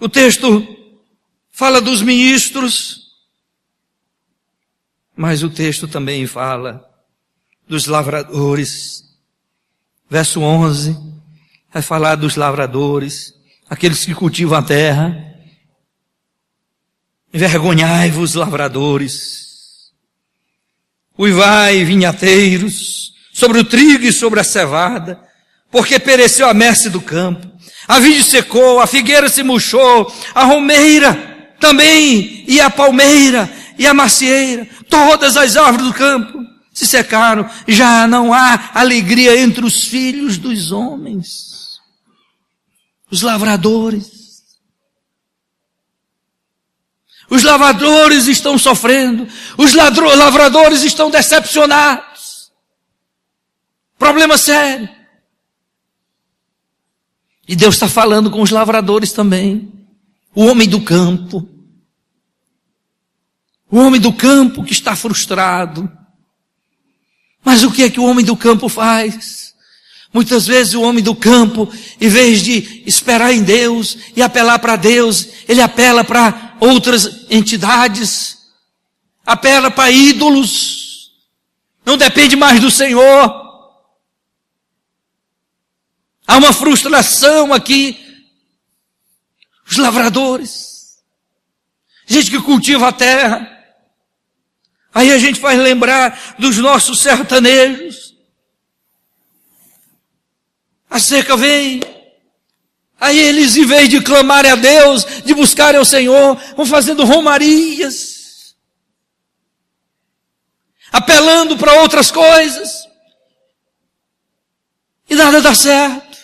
O texto fala dos ministros, mas o texto também fala dos lavradores. Verso 11 vai falar dos lavradores, aqueles que cultivam a terra. Envergonhai-vos, lavradores. Uivai, vinhateiros, sobre o trigo e sobre a cevada, porque pereceu a messe do campo. A vide secou, a figueira se murchou, a romeira também, e a palmeira, e a macieira, todas as árvores do campo se secaram. Já não há alegria entre os filhos dos homens. Os lavradores. Os lavradores estão sofrendo. Os lavradores estão decepcionados. Problema sério. E Deus está falando com os lavradores também. O homem do campo. O homem do campo que está frustrado. Mas o que é que o homem do campo faz? Muitas vezes o homem do campo, em vez de esperar em Deus e apelar para Deus, ele apela para outras entidades, apela para ídolos, não depende mais do Senhor. Há uma frustração aqui. Os lavradores, gente que cultiva a terra. Aí a gente faz lembrar dos nossos sertanejos. A seca vem. Aí eles, em vez de clamarem a Deus, de buscarem ao Senhor, vão fazendo romarias, apelando para outras coisas, e nada dá certo.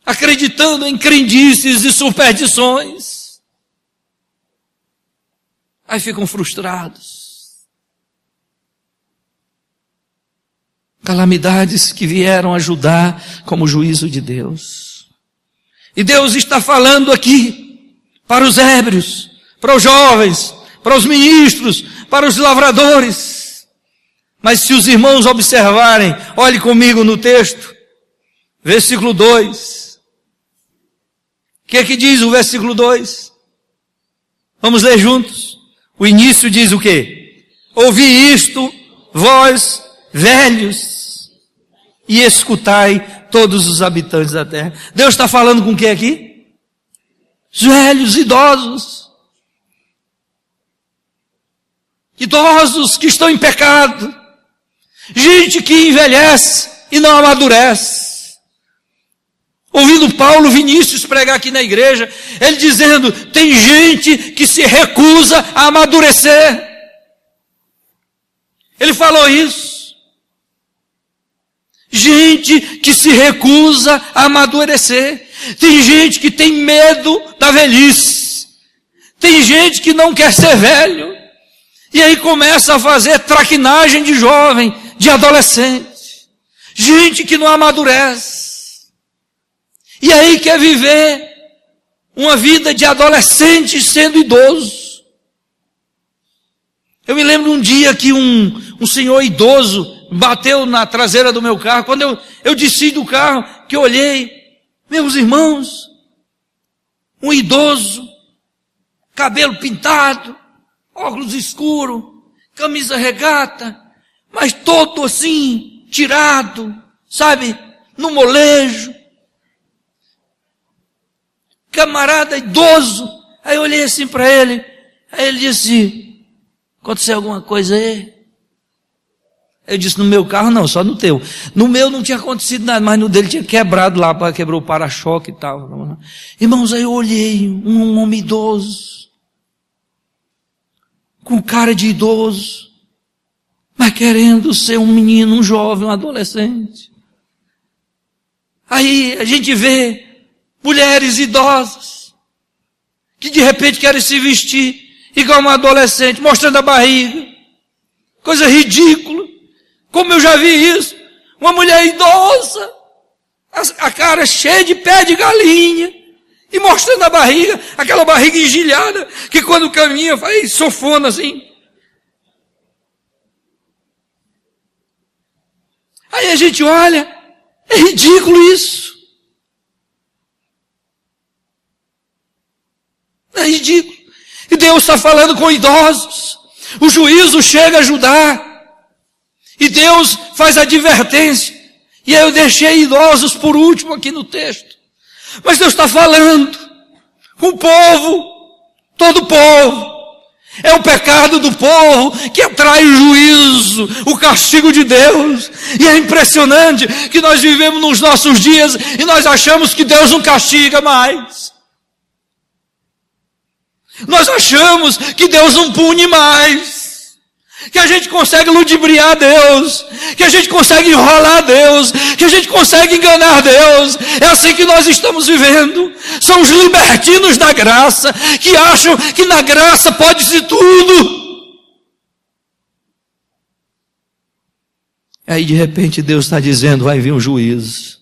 Acreditando em crendices e superstições. Aí ficam frustrados. Calamidades que vieram ajudar como juízo de Deus. E Deus está falando aqui para os ébrios, para os jovens, para os ministros, para os lavradores. Mas se os irmãos observarem, olhe comigo no texto, versículo 2. O que é que diz o versículo 2? Vamos ler juntos. O início diz o quê? Ouvi isto, vós velhos, e escutai todos os habitantes da terra. Deus está falando com quem aqui? Os velhos, idosos. Idosos que estão em pecado. Gente que envelhece e não amadurece. Ouvindo Paulo Vinícius pregar aqui na igreja, ele dizendo, tem gente que se recusa a amadurecer. Ele falou isso. Gente que se recusa a amadurecer. Tem gente que tem medo da velhice. Tem gente que não quer ser velho. E aí começa a fazer traquinagem de jovem, de adolescente. Gente que não amadurece. E aí quer viver uma vida de adolescente sendo idoso. Eu me lembro um dia que um senhor idoso bateu na traseira do meu carro. Quando eu desci do carro, que eu olhei, meus irmãos, um idoso, cabelo pintado, óculos escuros, camisa regata, mas todo assim, tirado, sabe, no molejo. Camarada idoso. Aí eu olhei assim para ele, aí ele disse, aconteceu alguma coisa aí? Eu disse, no meu carro não, só no teu. No meu não tinha acontecido nada, mas no dele tinha quebrado lá, quebrou o para-choque e tal. Irmãos, aí eu olhei, um homem idoso. com cara de idoso, mas querendo ser um menino, um jovem, um adolescente. Aí a gente vê mulheres idosas, que de repente querem se vestir igual uma adolescente, mostrando a barriga. Coisa ridícula. Como eu já vi isso. Uma mulher idosa, a cara cheia de pé de galinha, e mostrando a barriga, aquela barriga engilhada, que quando caminha faz sofona assim. Aí a gente olha, é ridículo isso. É ridículo. E Deus está falando com idosos. O juízo chega a ajudar. E Deus faz advertência. E aí eu deixei idosos por último aqui no texto. Mas Deus está falando com o povo, todo o povo. É o pecado do povo que atrai o juízo, o castigo de Deus. E é impressionante que nós vivemos nos nossos dias e nós achamos que Deus não castiga mais. Nós achamos que Deus não pune mais. Que a gente consegue ludibriar Deus, que a gente consegue enrolar Deus, que a gente consegue enganar Deus. É assim que nós estamos vivendo. São os libertinos da graça, que acham que na graça pode-se tudo. Aí de repente Deus está dizendo, vai vir um juízo.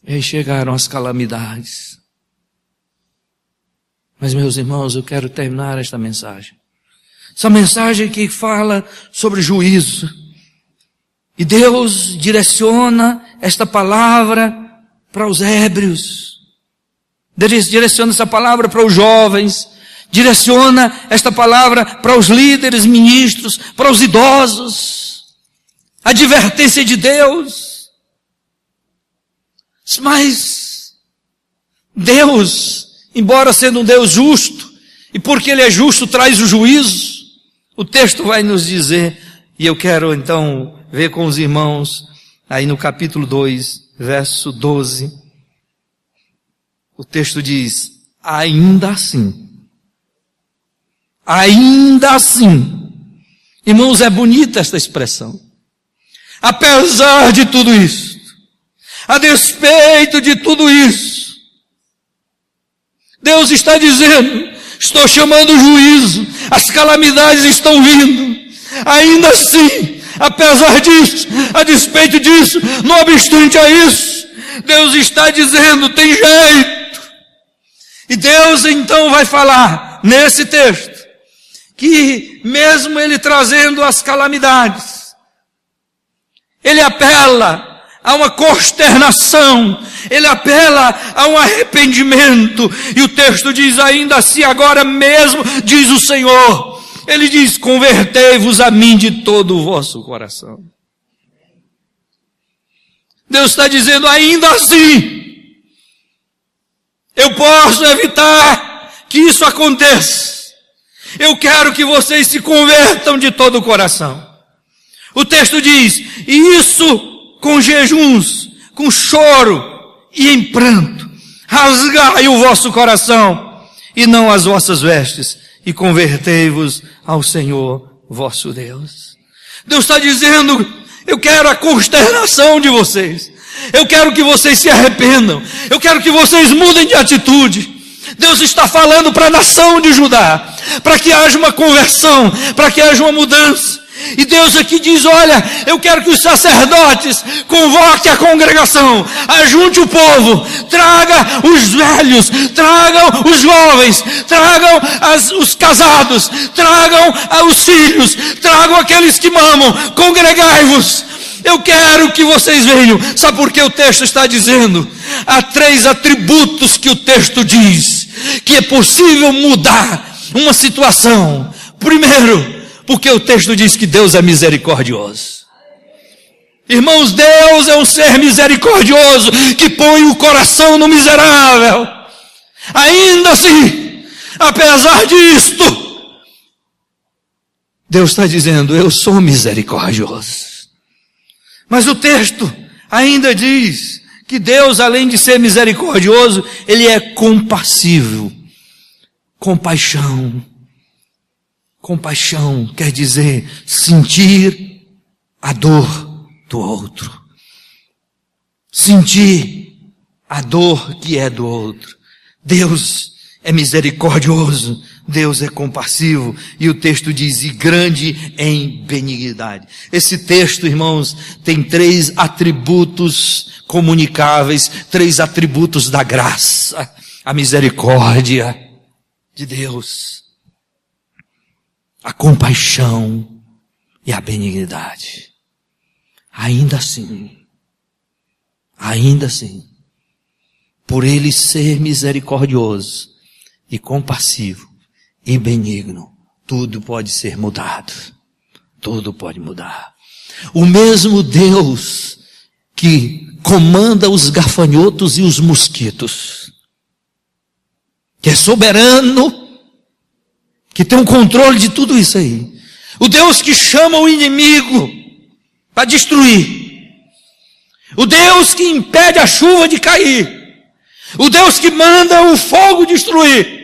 E aí chegaram as calamidades. Mas meus irmãos, eu quero terminar esta mensagem. Essa mensagem que fala sobre juízo. E Deus direciona esta palavra para os ébrios. Direciona essa palavra para os jovens. Direciona esta palavra para os líderes, ministros, para os idosos. A advertência de Deus. Mas Deus, embora sendo um Deus justo, e porque Ele é justo traz o juízo, o texto vai nos dizer, e eu quero então ver com os irmãos, aí no capítulo 2, verso 12, o texto diz, ainda assim, irmãos, é bonita esta expressão, apesar de tudo isso, a despeito de tudo isso, Deus está dizendo, estou chamando o juízo, as calamidades estão vindo, ainda assim, apesar disso, a despeito disso, não obstante a isso, Deus está dizendo, tem jeito. E Deus então vai falar, nesse texto, que mesmo Ele trazendo as calamidades, Ele apela a uma consternação, Ele apela a um arrependimento, e o texto diz, ainda assim agora mesmo, diz o Senhor, Ele diz, convertei-vos a mim de todo o vosso coração. Deus está dizendo, ainda assim, eu posso evitar que isso aconteça, eu quero que vocês se convertam de todo o coração. O texto diz, e isso com jejuns, com choro e em pranto, rasgai o vosso coração e não as vossas vestes, e convertei-vos ao Senhor vosso Deus. Deus está dizendo, eu quero a consternação de vocês, eu quero que vocês se arrependam, eu quero que vocês mudem de atitude. Deus está falando para a nação de Judá, para que haja uma conversão, para que haja uma mudança. E Deus aqui diz, olha, eu quero que os sacerdotes convoquem a congregação, ajunte o povo, traga os velhos, tragam os jovens, tragam os casados, tragam os filhos, tragam aqueles que mamam, congregai-vos. Eu quero que vocês venham. Sabe por que o texto está dizendo? Há 3 atributos que o texto diz, que é possível mudar uma situação. Primeiro, porque o texto diz que Deus é misericordioso. Irmãos, Deus é um ser misericordioso, que põe o coração no miserável. Ainda assim, apesar disto, Deus está dizendo, eu sou misericordioso. Mas o texto ainda diz que Deus, além de ser misericordioso, Ele é compassivo, compaixão. Compaixão quer dizer sentir a dor do outro. Sentir a dor que é do outro. Deus é misericordioso, Deus é compassivo, e o texto diz, e grande em benignidade. Esse texto, irmãos, tem 3 atributos comunicáveis, 3 atributos da graça, a misericórdia de Deus, a compaixão e a benignidade. Ainda assim, por Ele ser misericordioso e compassivo e benigno, tudo pode ser mudado. Tudo pode mudar. O mesmo Deus que comanda os gafanhotos e os mosquitos, que é soberano, que tem o controle de tudo isso aí. O Deus que chama o inimigo para destruir. O Deus que impede a chuva de cair. O Deus que manda o fogo destruir.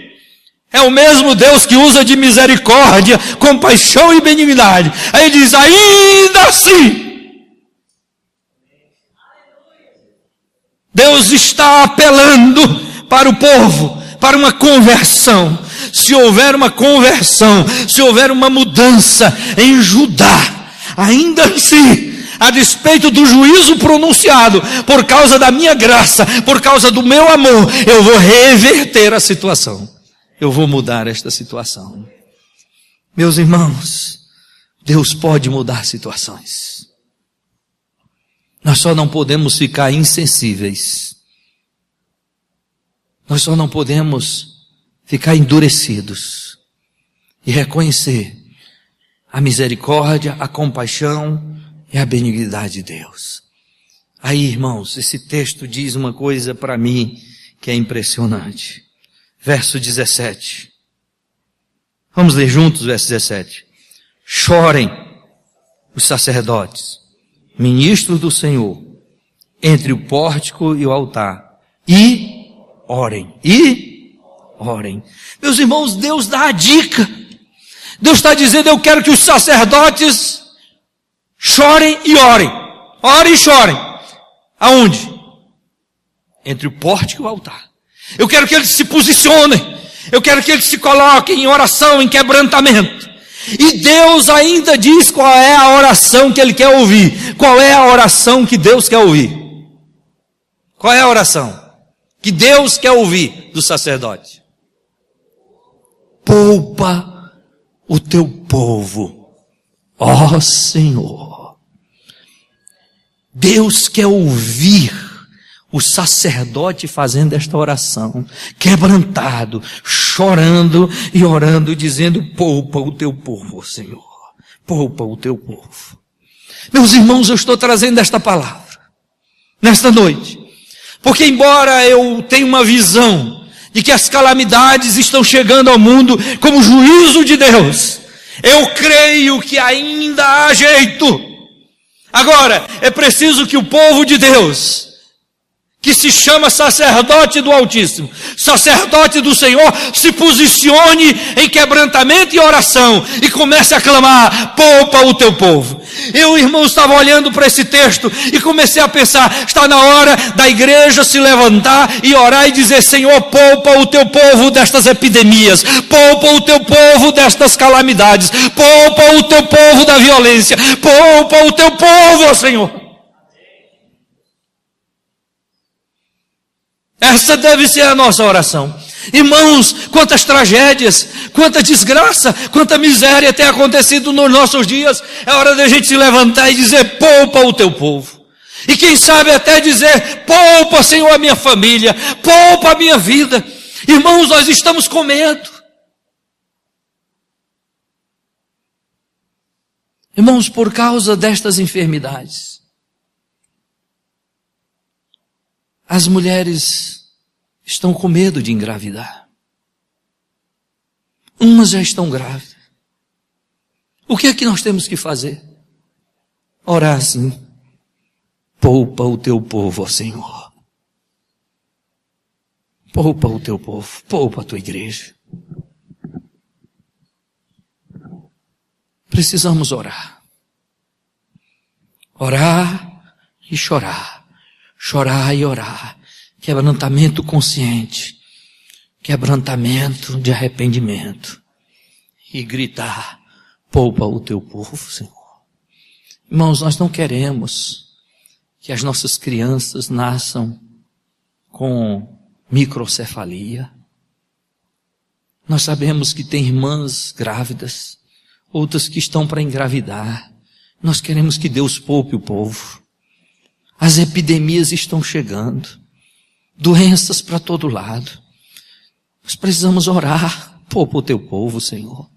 É o mesmo Deus que usa de misericórdia, compaixão e benignidade. Aí ele diz, ainda assim, Deus está apelando para o povo, para uma conversão. Se houver uma conversão, se houver uma mudança em Judá, ainda assim, a despeito do juízo pronunciado, por causa da minha graça, por causa do meu amor, eu vou reverter a situação. Eu vou mudar esta situação. Meus irmãos, Deus pode mudar situações. Nós só não podemos ficar insensíveis. Nós só não podemos ficar endurecidos e reconhecer a misericórdia, a compaixão e a benignidade de Deus. Aí, irmãos, esse texto diz uma coisa para mim que é impressionante. Verso 17. Vamos ler juntos o verso 17. Chorem os sacerdotes, ministros do Senhor, entre o pórtico e o altar, e orem. Meus irmãos, Deus dá a dica. Deus está dizendo, eu quero que os sacerdotes chorem e orem. Orem e chorem. Aonde? Entre o pórtico e o altar. Eu quero que eles se posicionem. Eu quero que eles se coloquem em oração, em quebrantamento. E Deus ainda diz qual é a oração que Ele quer ouvir. Qual é a oração que Deus quer ouvir? Qual é a oração que Deus quer ouvir do sacerdote? Poupa o teu povo, ó Senhor. Deus quer ouvir o sacerdote fazendo esta oração, quebrantado, chorando e orando, dizendo, poupa o teu povo, Senhor, poupa o teu povo. Meus irmãos, eu estou trazendo esta palavra, nesta noite, porque embora eu tenha uma visão de que as calamidades estão chegando ao mundo como juízo de Deus, eu creio que ainda há jeito. Agora, é preciso que o povo de Deus, que se chama sacerdote do Altíssimo, sacerdote do Senhor, se posicione em quebrantamento e oração e comece a clamar, poupa o teu povo. Eu, irmão, estava olhando para esse texto e comecei a pensar, está na hora da igreja se levantar e orar e dizer, Senhor, poupa o teu povo destas epidemias, poupa o teu povo destas calamidades, poupa o teu povo da violência, poupa o teu povo, Senhor. Essa deve ser a nossa oração. Irmãos, quantas tragédias, quanta desgraça, quanta miséria tem acontecido nos nossos dias. É hora da gente se levantar e dizer, poupa o teu povo. E quem sabe até dizer, poupa, Senhor, a minha família, poupa a minha vida. Irmãos, nós estamos com medo. Irmãos, por causa destas enfermidades, as mulheres estão com medo de engravidar. Umas já estão grávidas. O que é que nós temos que fazer? Orar assim. Poupa o teu povo, ó Senhor. Poupa o teu povo. Poupa a tua igreja. Precisamos orar. Orar e chorar. Chorar e orar. Quebrantamento consciente. Quebrantamento de arrependimento. E gritar: poupa o teu povo, Senhor. Irmãos, nós não queremos que as nossas crianças nasçam com microcefalia. Nós sabemos que tem irmãs grávidas, outras que estão para engravidar. Nós queremos que Deus poupe o povo. As epidemias estão chegando, doenças para todo lado. Nós precisamos orar: poupa o teu povo, Senhor.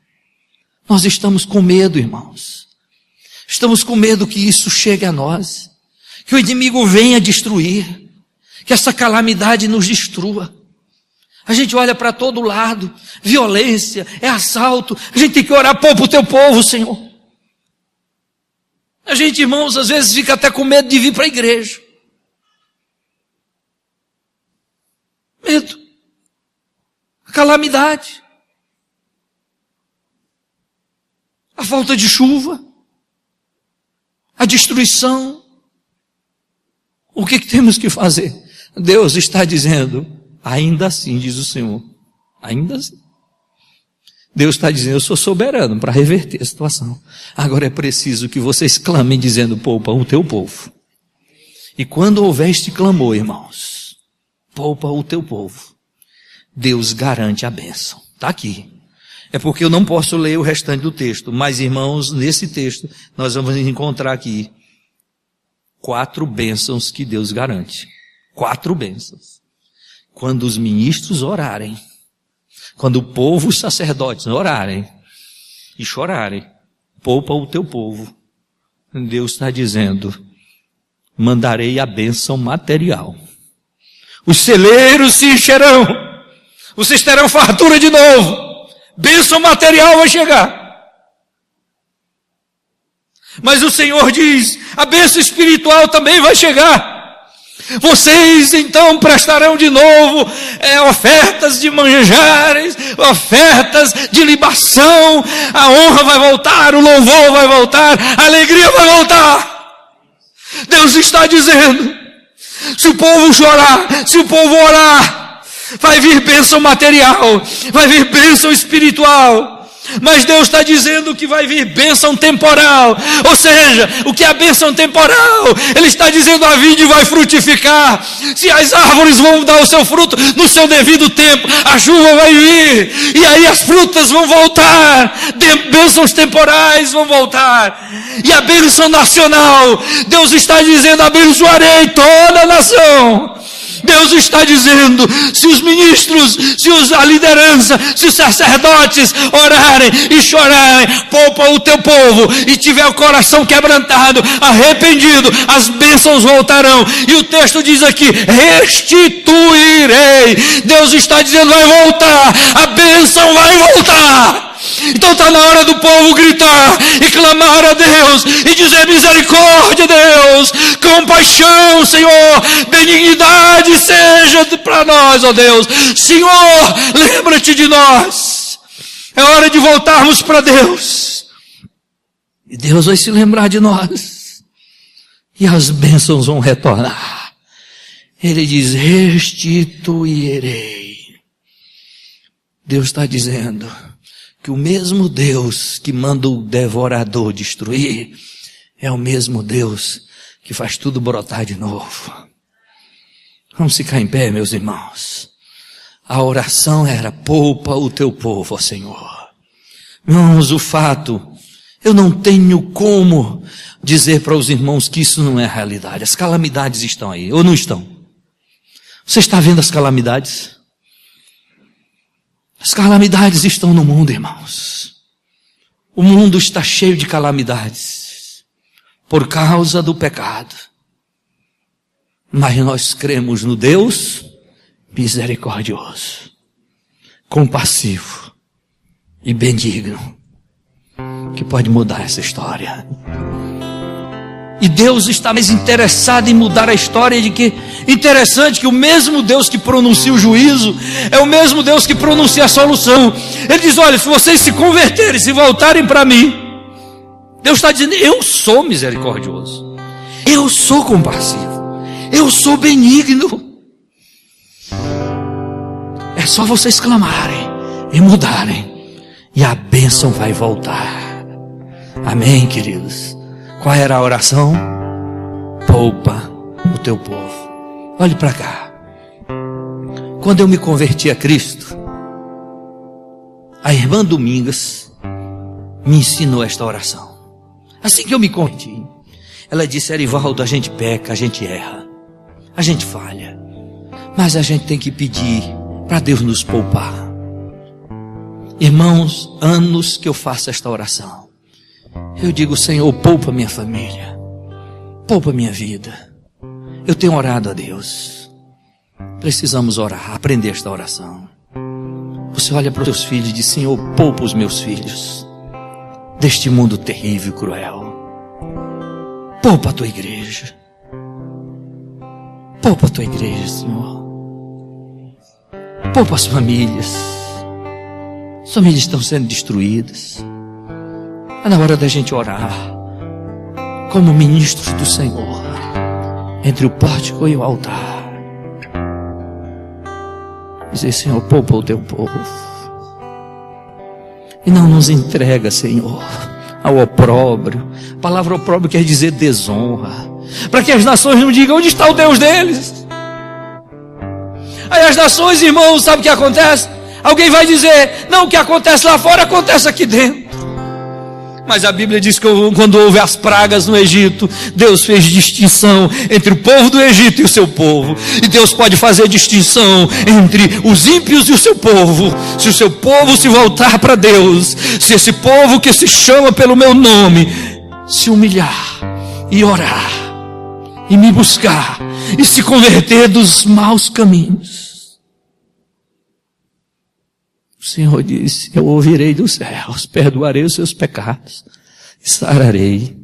Nós estamos com medo, irmãos. Estamos com medo que isso chegue a nós, que o inimigo venha destruir, que essa calamidade nos destrua. A gente olha para todo lado, violência, é assalto. A gente tem que orar: poupa o teu povo, Senhor. A gente, irmãos, às vezes fica até com medo de vir para a igreja. Medo. A calamidade. A falta de chuva. A destruição. O que temos que fazer? Deus está dizendo: ainda assim, diz o Senhor, ainda assim. Deus está dizendo: eu sou soberano para reverter a situação. Agora é preciso que vocês clamem dizendo: poupa o teu povo. E quando houver este clamor, irmãos, poupa o teu povo, Deus garante a bênção. Está aqui. É porque eu não posso ler o restante do texto, mas, irmãos, nesse texto nós vamos encontrar aqui 4 bênçãos que Deus garante. 4 bênçãos. Quando os ministros orarem, quando o povo, os sacerdotes orarem e chorarem: poupa o teu povo, Deus está dizendo: mandarei a bênção material. Os celeiros se encherão, vocês terão fartura de novo, bênção material vai chegar. Mas o Senhor diz: a bênção espiritual também vai chegar. Vocês então prestarão de novo ofertas de manjares, ofertas de libação. A honra vai voltar, o louvor vai voltar, a alegria vai voltar. Deus está dizendo: se o povo chorar, se o povo orar, vai vir bênção material, vai vir bênção espiritual. Mas Deus está dizendo que vai vir bênção temporal. Ou seja, o que é a bênção temporal? Ele está dizendo: a vide vai frutificar. Se as árvores vão dar o seu fruto no seu devido tempo, a chuva vai vir, e aí as frutas vão voltar, bênçãos temporais vão voltar. E a bênção nacional, Deus está dizendo: abençoarei toda a nação. Deus está dizendo: se os ministros, se a liderança, se os sacerdotes orarem e chorarem, poupa o teu povo, e tiver o coração quebrantado, arrependido, as bênçãos voltarão. E o texto diz aqui: restituirei. Deus está dizendo: vai voltar, a bênção vai voltar. Então está na hora do povo gritar e clamar a Deus e dizer: misericórdia, Deus, compaixão, Senhor, benignidade seja para nós, ó Deus. Senhor, lembra-te de nós. É hora de voltarmos para Deus, e Deus vai se lembrar de nós, e as bênçãos vão retornar. Ele diz: restituirei. Deus está dizendo que o mesmo Deus que manda o devorador destruir é o mesmo Deus que faz tudo brotar de novo. Vamos ficar em pé, meus irmãos. A oração era: poupa o teu povo, ó Senhor. Irmãos, o fato, eu não tenho como dizer para os irmãos que isso não é realidade. As calamidades estão aí, ou não estão? Você está vendo as calamidades? As calamidades estão no mundo, irmãos. O mundo está cheio de calamidades por causa do pecado. Mas nós cremos no Deus misericordioso, compassivo e benigno, que pode mudar essa história. E Deus está mais interessado em mudar a história de que, interessante que o mesmo Deus que pronuncia o juízo é o mesmo Deus que pronuncia a solução. Ele diz: olha, se vocês se converterem, se voltarem para mim, Deus está dizendo: eu sou misericordioso, eu sou compassivo, eu sou benigno. É só vocês clamarem e mudarem, e a bênção vai voltar. Amém, queridos? Qual era a oração? Poupa o teu povo. Olhe para cá. Quando eu me converti a Cristo, a irmã Domingas me ensinou esta oração. Assim que eu me converti, ela disse: Erivaldo, a gente peca, a gente erra, a gente falha, mas a gente tem que pedir para Deus nos poupar. Irmãos, anos que eu faço esta oração, eu digo: Senhor, poupa minha família, poupa minha vida. Eu tenho orado a Deus. Precisamos orar, aprender esta oração. Você olha para os seus filhos e diz: Senhor, poupa os meus filhos deste mundo terrível e cruel. Poupa a tua igreja. Poupa a tua igreja, Senhor. Poupa as famílias. As famílias estão sendo destruídas. É na hora da gente orar como ministros do Senhor, entre o pórtico e o altar. Dizer: Senhor, poupa o teu povo. E não nos entrega, Senhor, ao opróbrio. A palavra opróbrio quer dizer desonra. Para que as nações não digam: onde está o Deus deles? Aí as nações, irmãos, sabe o que acontece? Alguém vai dizer: não, o que acontece lá fora acontece aqui dentro. Mas a Bíblia diz que quando houve as pragas no Egito, Deus fez distinção entre o povo do Egito e o seu povo. E Deus pode fazer distinção entre os ímpios e o seu povo. Se o seu povo se voltar para Deus, se esse povo que se chama pelo meu nome se humilhar e orar e me buscar e se converter dos maus caminhos, o Senhor disse: eu ouvirei dos céus, perdoarei os seus pecados e sararei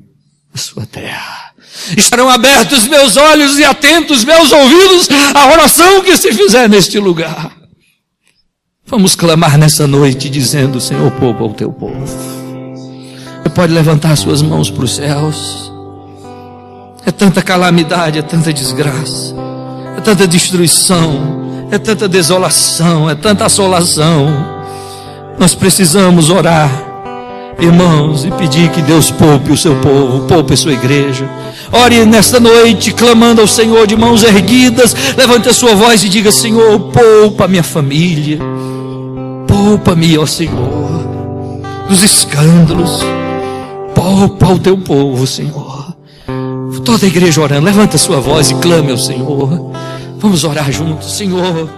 a sua terra. Estarão abertos meus olhos e atentos meus ouvidos à oração que se fizer neste lugar. Vamos clamar nessa noite dizendo: Senhor, poupa o teu povo. Você pode levantar suas mãos para os céus. É tanta calamidade, é tanta desgraça, é tanta destruição, é tanta desolação, é tanta assolação. Nós precisamos orar, irmãos, e pedir que Deus poupe o seu povo, poupe a sua igreja. Ore nesta noite, clamando ao Senhor de mãos erguidas. Levante a sua voz e diga: Senhor, poupa a minha família, poupa-me, ó Senhor, dos escândalos. Poupa o teu povo, Senhor. Toda a igreja orando, levanta a sua voz e clame ao Senhor. Vamos orar juntos. Senhor,